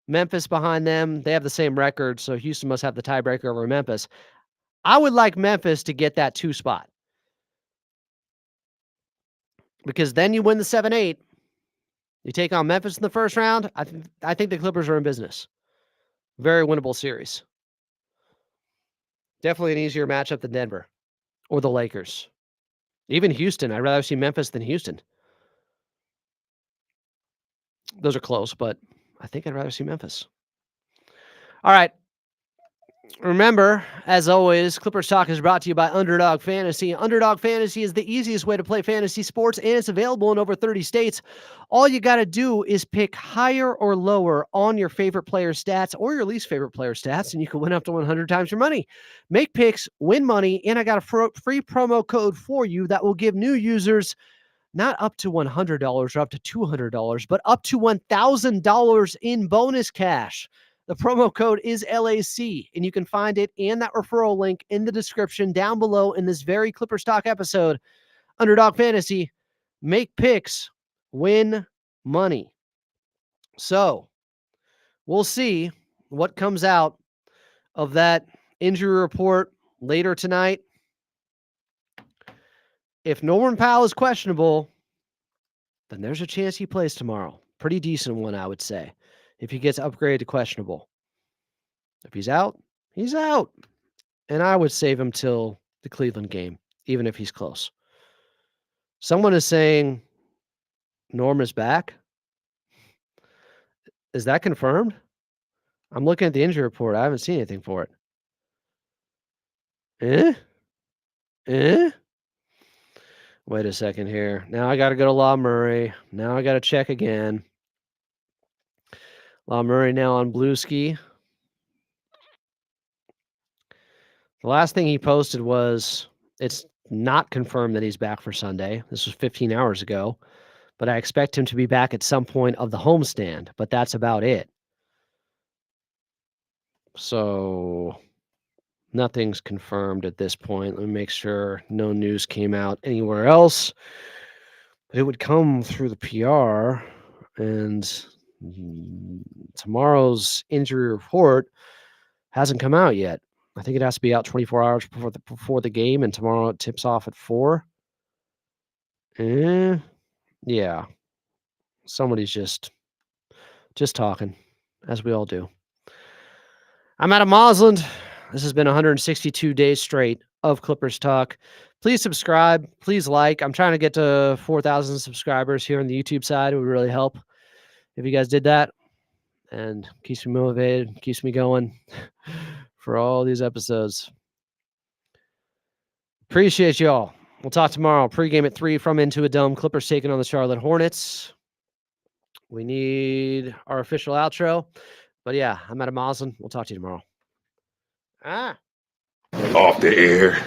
Memphis behind them. They have the same record, so Houston must have the tiebreaker over Memphis. I would like Memphis to get that 2 spot, because then you win the 7-8. You take on Memphis in the first round. I think the Clippers are in business. Very winnable series. Definitely an easier matchup than Denver or the Lakers. Even Houston. I'd rather see Memphis than Houston. Those are close, but I think I'd rather see Memphis. All right. Remember, as always, Clippers Talk is brought to you by Underdog Fantasy. Underdog Fantasy is the easiest way to play fantasy sports, and it's available in over 30 states. All you got to do is pick higher or lower on your favorite player stats or your least favorite player stats, and you can win up to 100 times your money. Make picks, win money, and I got a free promo code for you that will give new users not up to $100 or up to $200, but up to $1,000 in bonus cash. The promo code is LAC, and you can find it and that referral link in the description down below in this very Clippers Talk episode. Underdog Fantasy, make picks, win money. So we'll see what comes out of that injury report later tonight. If Norman Powell is questionable, then there's a chance he plays tomorrow. Pretty decent one, I would say, if he gets upgraded to questionable. If he's out, he's out. And I would save him till the Cleveland game, even if he's close. Someone is saying Norm is back. Is that confirmed? I'm looking at the injury report. I haven't seen anything for it. Wait a second here. Now I got to go to Law Murray. Now I got to check again. Law Murray now on Blue Ski. The last thing he posted was it's not confirmed that he's back for Sunday. This was 15 hours ago, but I expect him to be back at some point of the homestand, but that's about it. So nothing's confirmed at this point. Let me make sure no news came out anywhere else. But it would come through the PR, and tomorrow's injury report hasn't come out yet. I think it has to be out 24 hours before the game, and tomorrow it tips off at 4. Yeah. Somebody's just talking, as we all do. I'm Adam Mosland. This has been 162 days straight of Clippers Talk. Please subscribe. Please like. I'm trying to get to 4,000 subscribers here on the YouTube side. It would really help if you guys did that. And keeps me motivated, keeps me going for all these episodes. Appreciate y'all. We'll talk tomorrow. Pregame at 3 from Into a Dome. Clippers taking on the Charlotte Hornets. We need our official outro. But yeah, I'm Adam Mosland. We'll talk to you tomorrow. Off the air.